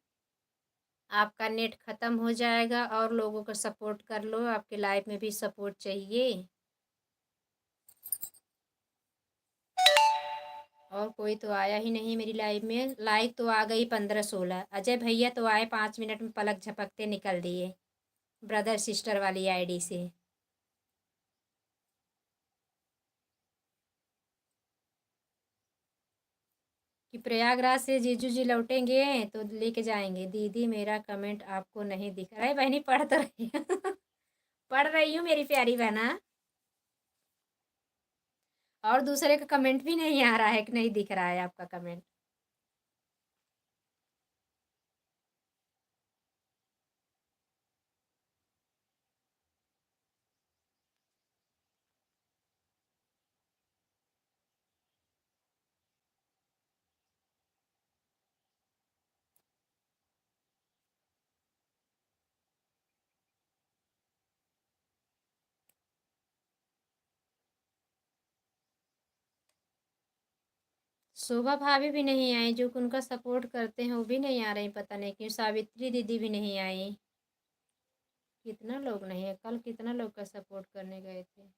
आपका नेट ख़त्म हो जाएगा और लोगों को सपोर्ट कर लो, आपके लाइफ में भी सपोर्ट चाहिए। और कोई तो आया ही नहीं मेरी लाइफ में। लाइक तो आ गई 15-16। अजय भैया तो आए 5 मिनट में, पलक झपकते निकल दिए, ब्रदर सिस्टर वाली आईडी से। कि प्रयागराज से जीजू जी लौटेंगे तो लेके जाएंगे। दीदी मेरा कमेंट आपको नहीं दिख रहा है? बहनी पढ़ तो रही पढ़ रही हूँ मेरी प्यारी बहना। और दूसरे का कमेंट भी नहीं आ रहा है कि नहीं दिख रहा है आपका कमेंट? शोभा भाभी भी नहीं आई, जो कि उनका सपोर्ट करते हैं वो भी नहीं आ रही, पता नहीं क्यों। सावित्री दीदी भी नहीं आई। कितना लोग नहीं है, कल कितना लोग का सपोर्ट करने गए थे।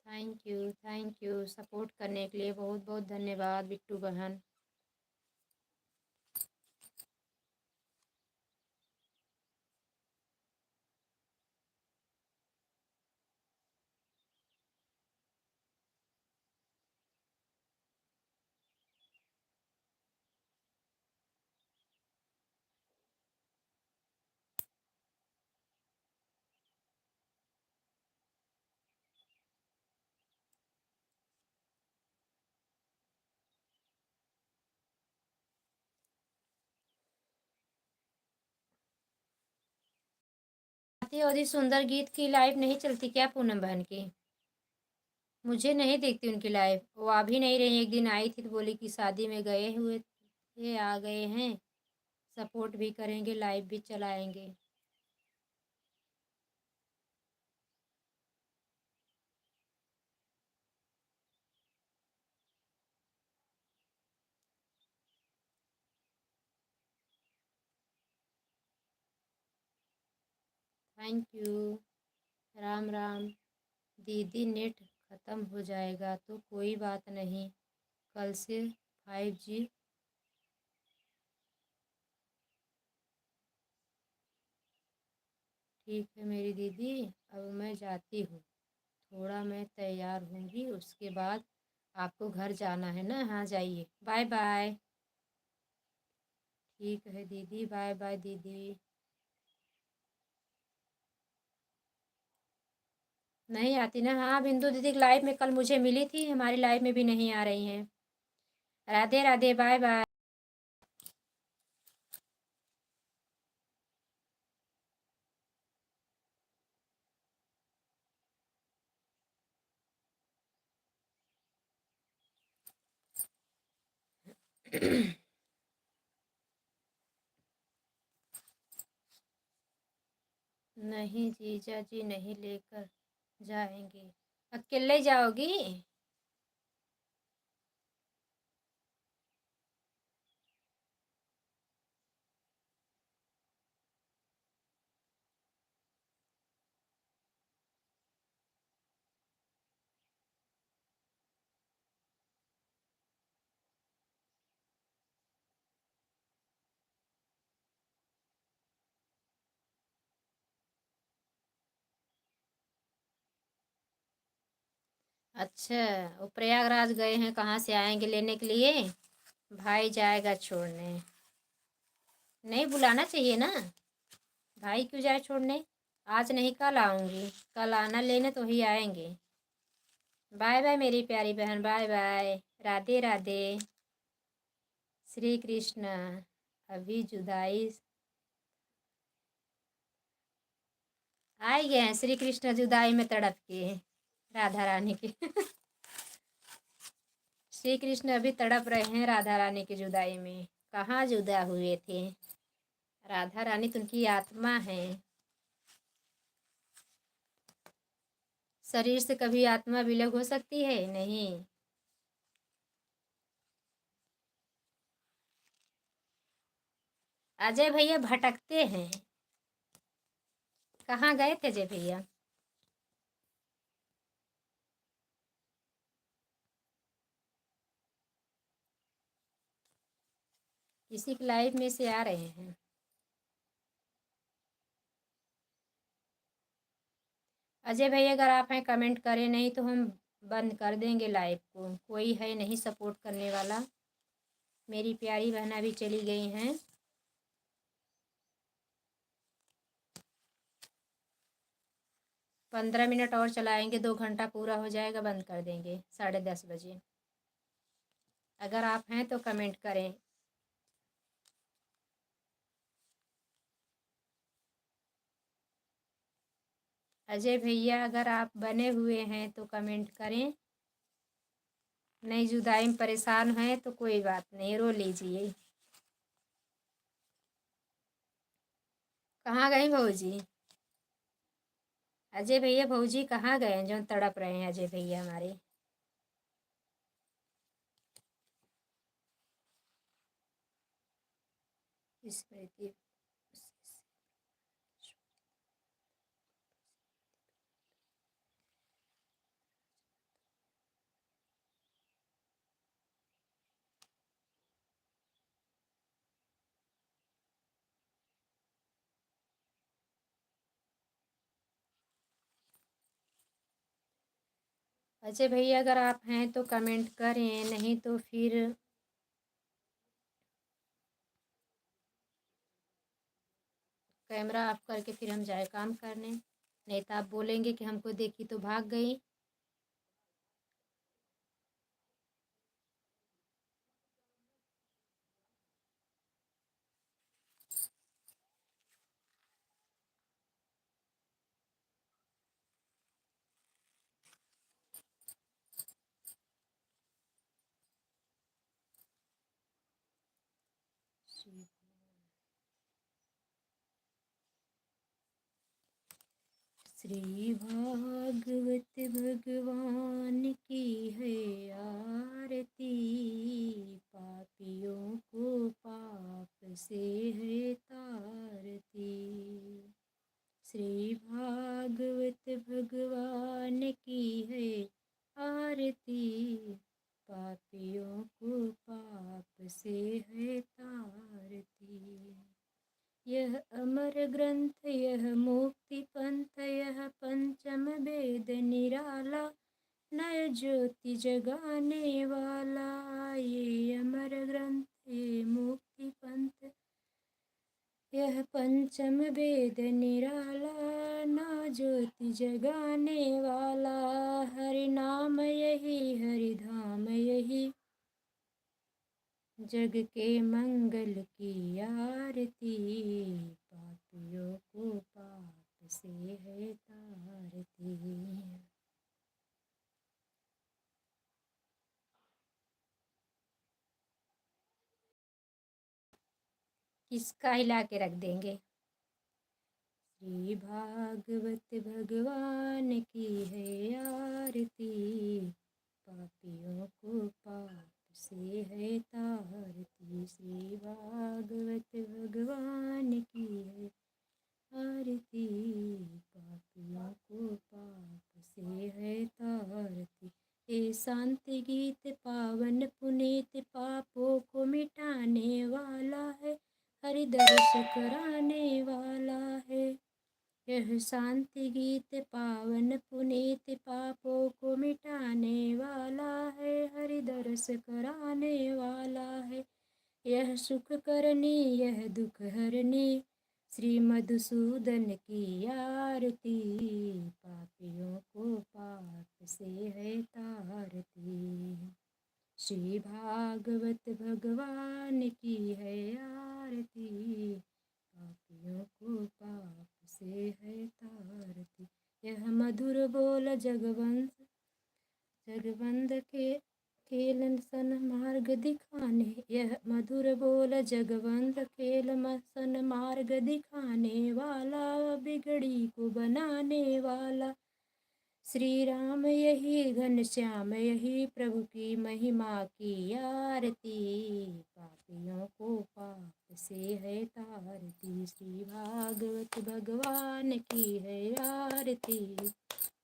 थैंक यू सपोर्ट करने के लिए बहुत बहुत धन्यवाद बिट्टू बहन। आती और सुंदर गीत की लाइव नहीं चलती क्या पूनम बहन की? मुझे नहीं देखती उनकी लाइव, वो आ भी नहीं रही। एक दिन आई थी तो बोली कि शादी में गए हुए थे, आ गए हैं, सपोर्ट भी करेंगे, लाइव भी चलाएंगे। Thank you. राम राम। दीदी नेट ख़त्म हो जाएगा तो कोई बात नहीं, कल से 5G। ठीक है मेरी दीदी, अब मैं जाती हूँ, थोड़ा मैं तैयार होंगी, उसके बाद आपको घर जाना है ना? हाँ जाइए, बाय बाय। ठीक है दीदी, बाय बाय दीदी। नहीं आती ना? हाँ बिंदु दीदी की लाइव में कल मुझे मिली थी, हमारी लाइव में भी नहीं आ रही हैं। Radhe Radhe, bye bye. नहीं जीजा जी नहीं लेकर जाएंगे, अकेले जाओगी? अच्छा, वो प्रयागराज गए हैं, कहाँ से आएंगे लेने के लिए? भाई जाएगा छोड़ने। नहीं बुलाना चाहिए ना, भाई क्यों जाए छोड़ने? आज नहीं कल आऊँगी, कल आना लेने तो ही आएंगे। बाय बाय मेरी प्यारी बहन, बाय बाय, राधे राधे, श्री कृष्ण। अभी जुदाई आ ही गए हैं, श्री कृष्ण जुदाई में तड़प के राधा रानी के श्री कृष्ण अभी तड़प रहे हैं राधा रानी की जुदाई में। कहाँ जुदा हुए थे, राधा रानी तो उनकी आत्मा है। शरीर से कभी आत्मा विलग हो सकती है? नहीं। अजय भैया भटकते हैं, कहाँ गए थे अजय भैया? किसी की लाइफ में से आ रहे हैं। अजय भैया अगर आप हैं कमेंट करें, नहीं तो हम बंद कर देंगे लाइव को। कोई है नहीं सपोर्ट करने वाला। मेरी प्यारी बहना भी चली गई हैं। 15 मिनट और चलाएंगे, 2 घंटा पूरा हो जाएगा, बंद कर देंगे 10:30 बजे। अगर आप हैं तो कमेंट करें। अजय भैया अगर आप बने हुए हैं तो कमेंट करें। नहीं जुदाई में परेशान हैं तो कोई बात नहीं, रो लीजिए। कहाँ गई भौजी? अजय भैया भौजी कहाँ गए हैं जो तड़प रहे हैं अजय भैया हमारे? स्मृति। अजय भैया अगर आप हैं तो कमेंट करें, नहीं तो फिर कैमरा ऑफ करके फिर हम जाए काम करने। नहीं तो आप बोलेंगे कि हमको देखी तो भाग गई। श्री भागवत भगवान की है आरती, पापियों को पाप से है तारती। श्री भागवत भगवान की है आरती, पापियों को पाप से है तारती। यह अमर ग्रंथ, यह मुक्ति पंथ, यह पंचम वेद निराला, नय ज्योति जगाने वाला। ये अमर ग्रंथ, ये मुक्ति पंथ, यह पंचम वेद निराला, न ज्योति जगाने वाला। हरि नाम यही, हरि धाम यही, जग के मंगल की आरती, पापियों को पाप से है तारती। किसका हिला के रख देंगे? श्री भागवत भगवान की है आरती, पापियों को पाप से है तारती। श्री भागवत भगवान की है आरती, पापियों को पाप से है तारती। ये शांति गीत पावन पुनीत, पापों को मिटाने वाला है, हरि दर्श कराने वाला है। यह शांति गीत पावन पुनीत, पापों को मिटाने सुख करनी यह दुख हरनी, श्री मधुसूदन की आरती, पापियों को पाप से है तारती। श्री भागवत भगवान की है आरती, पापियों को पाप से है तारती। यह मधुर बोल जगवंद के खेल सन मार्ग दिखाने, यह मधुर बोल जगवंत खेल सन मार्ग दिखाने वाला, बिगड़ी को बनाने वाला। श्री राम यही घनश्याम यही प्रभु की महिमा की आरती, पापियों को पाप से है तारती। श्री भागवत भगवान की है आरती,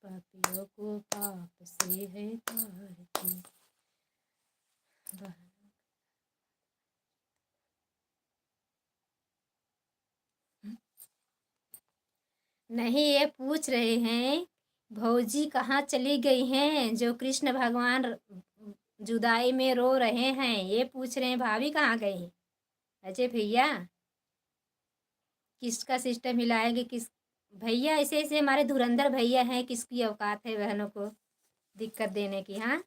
पापियों को पाप से है तारती। नहीं, ये पूछ रहे हैं भौजी कहाँ चली गई हैं, जो कृष्ण भगवान जुदाई में रो रहे हैं, ये पूछ रहे हैं भाभी कहाँ गई। अजय भैया किसका सिस्टम हिलाएंगे, किस भैया ऐसे ऐसे हमारे धुरंधर भैया हैं, किसकी औकात है बहनों को दिक्कत देने की। हाँ,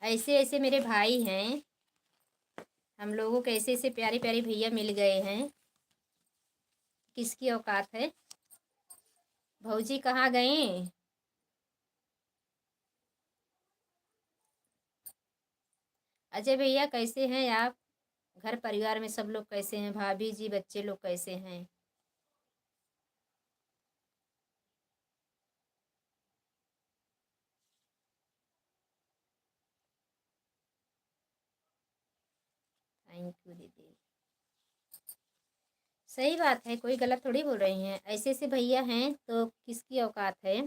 ऐसे ऐसे मेरे भाई हैं, हम लोगों को ऐसे ऐसे प्यारे प्यारे भैया मिल गए हैं, किसकी औकात है। भौजी कहाँ गई। अजय भैया कैसे हैं आप, घर परिवार में सब लोग कैसे हैं, भाभी जी बच्चे लोग कैसे हैं। थैंक यू दीदी। सही बात है, कोई गलत थोड़ी बोल रही हैं, ऐसे ऐसे भैया हैं तो किसकी औकात है।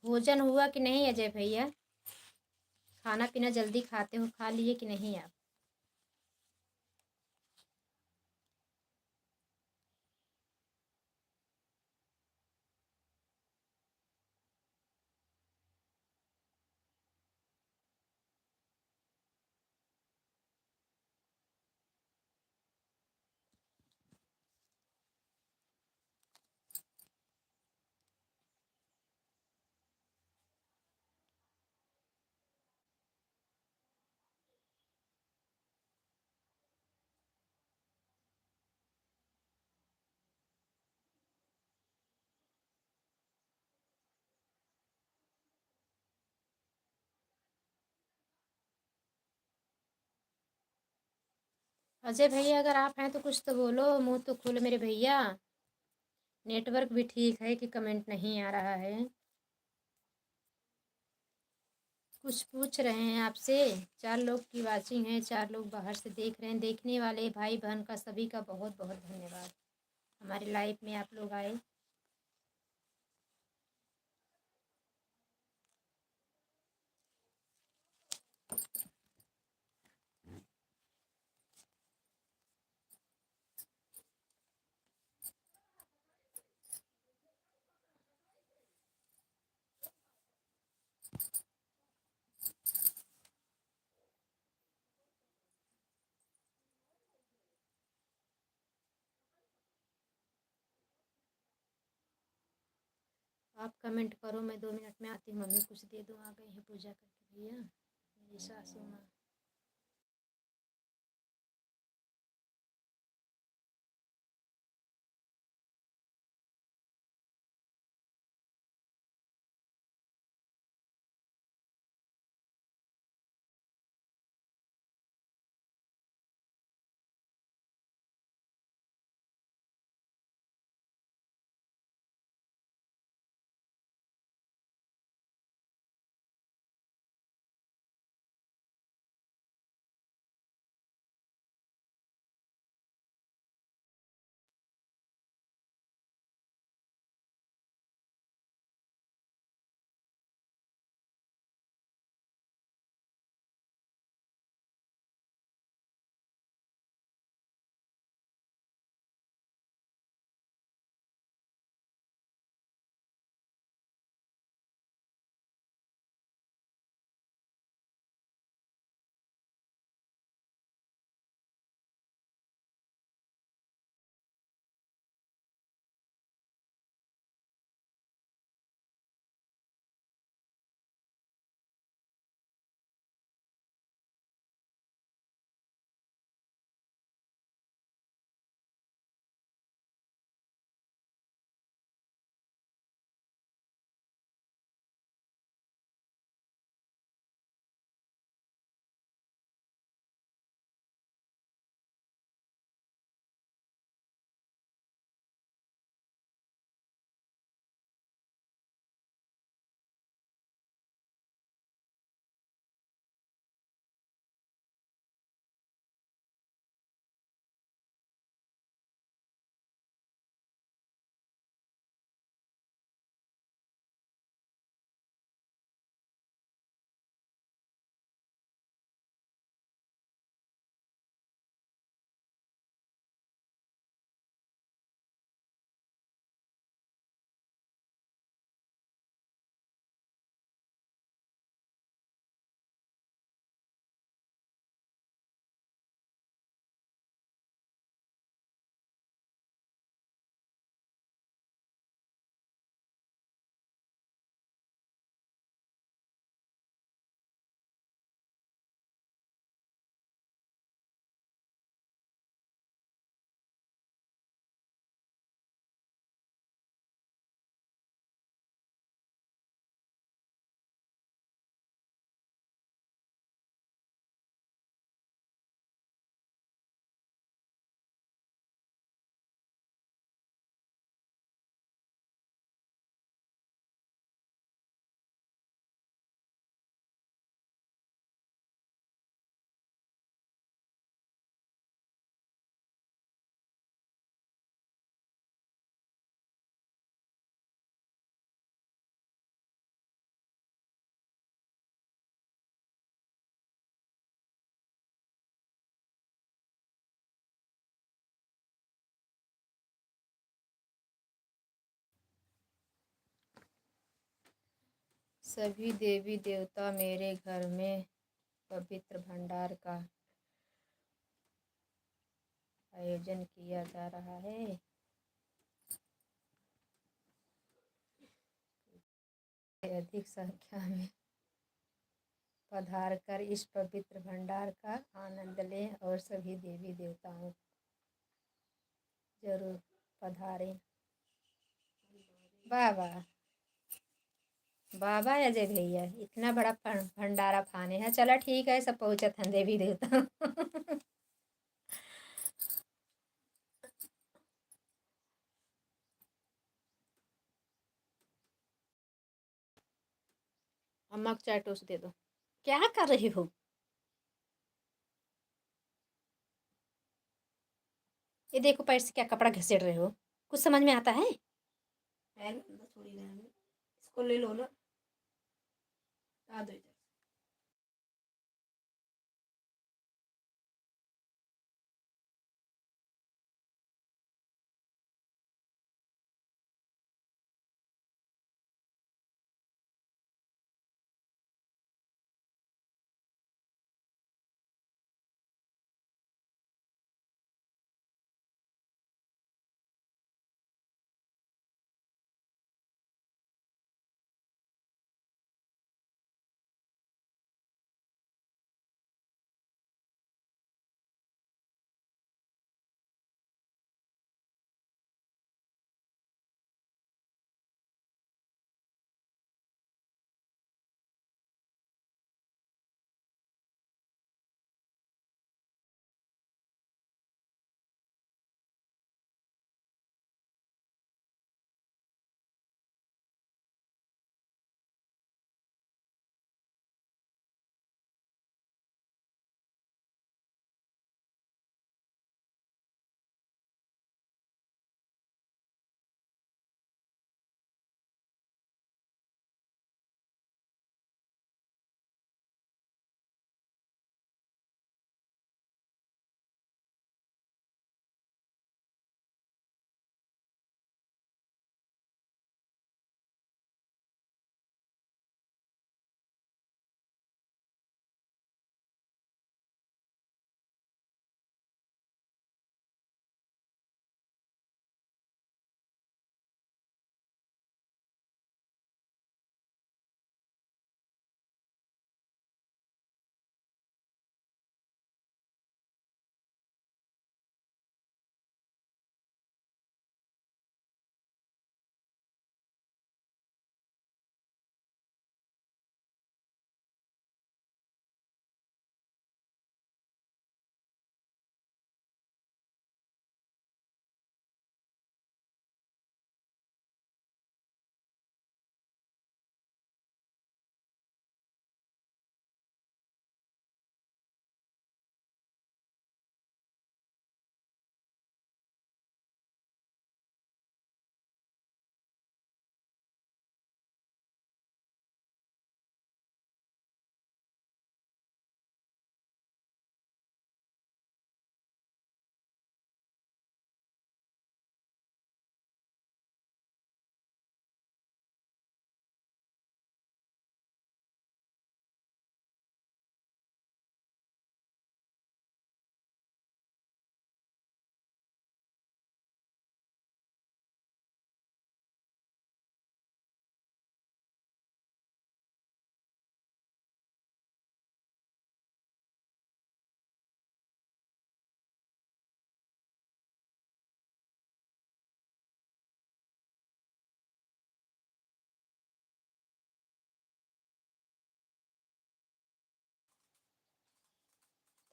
भोजन हुआ कि नहीं अजय भैया, खाना पीना जल्दी खाते हो, खा लिए कि नहीं आप। अजय भैया अगर आप हैं तो कुछ तो बोलो, मुंह तो खोलो मेरे भैया। नेटवर्क भी ठीक है कि कमेंट नहीं आ रहा है। कुछ पूछ रहे हैं आपसे। 4 लोग की वाचिंग है, 4 लोग बाहर से देख रहे हैं। देखने वाले भाई बहन का सभी का बहुत बहुत धन्यवाद, हमारे लाइफ में आप लोग आए। आप कमेंट करो, मैं 2 मिनट में आती हूँ। मम्मी कुछ दे दो, आ गई हैं पूजा करके भैया, मेरी सासू माँ। सभी देवी देवता मेरे घर में पवित्र भंडार का आयोजन किया जा रहा है। अधिक संख्या में पधार कर इस पवित्र भंडार का आनंद लें और सभी देवी देवताओं जरूर पधारें। बाबा बाबा अजय भैया इतना बड़ा भंडारा फाने है। चला ठीक है, सब पहुंचत हैं देवी देवता। अम्मा को चाय टोस्ट दे दो। क्या कर रही हो? ये देखो पैर से क्या कपड़ा घसीट रहे हो, कुछ समझ में आता है? थोड़ी इसको ले लो ना, आ दो इधर।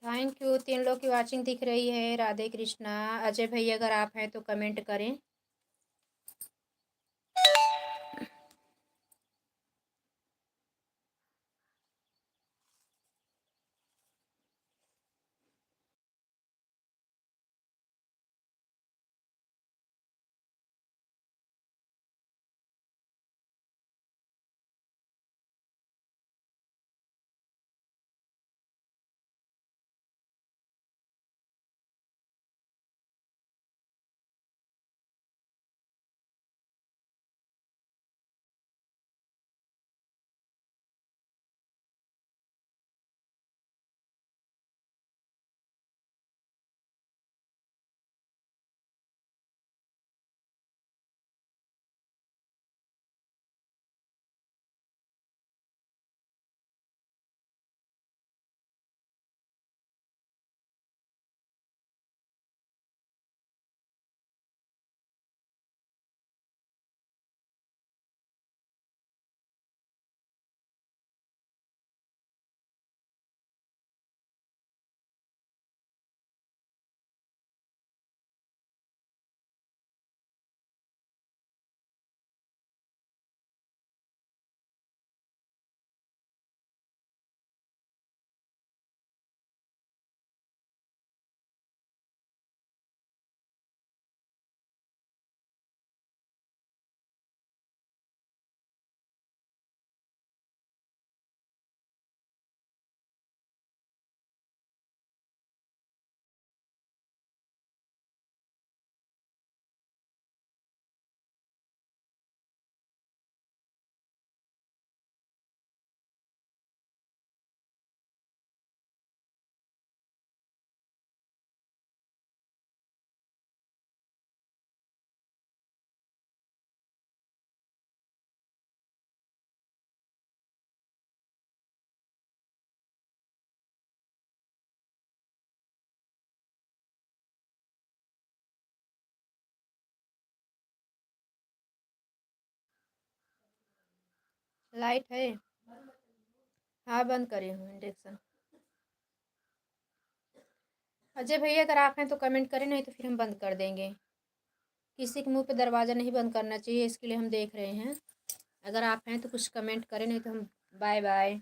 थैंक यू, 3 लोग की वाचिंग दिख रही है। राधे कृष्णा। अजय भैया अगर आप हैं तो कमेंट करें। लाइट है? हाँ, बंद करी हूँ इंडक्शन। अजय भैया अगर आप हैं तो कमेंट करें, नहीं तो फिर हम बंद कर देंगे। किसी के मुंह पे दरवाज़ा नहीं बंद करना चाहिए, इसके लिए हम देख रहे हैं। अगर आप हैं तो कुछ कमेंट करें, नहीं तो हम बाय बाय।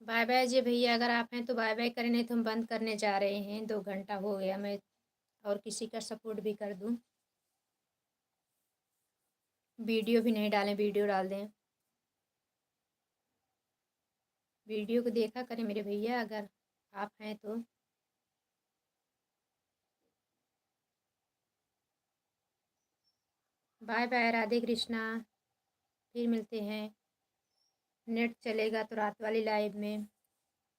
बाय बाय जी भैया, अगर आप हैं तो बाय बाय करें, नहीं तो हम बंद करने जा रहे हैं। 2 घंटा हो गया, मैं और किसी का सपोर्ट भी कर दूं। वीडियो भी नहीं डालें, वीडियो डाल दें। वीडियो को देखा करें मेरे भैया, अगर आप हैं तो। Bye bye, Radhe Krishna. फिर मिलते हैं। नेट चलेगा तो रात वाली लाइव में।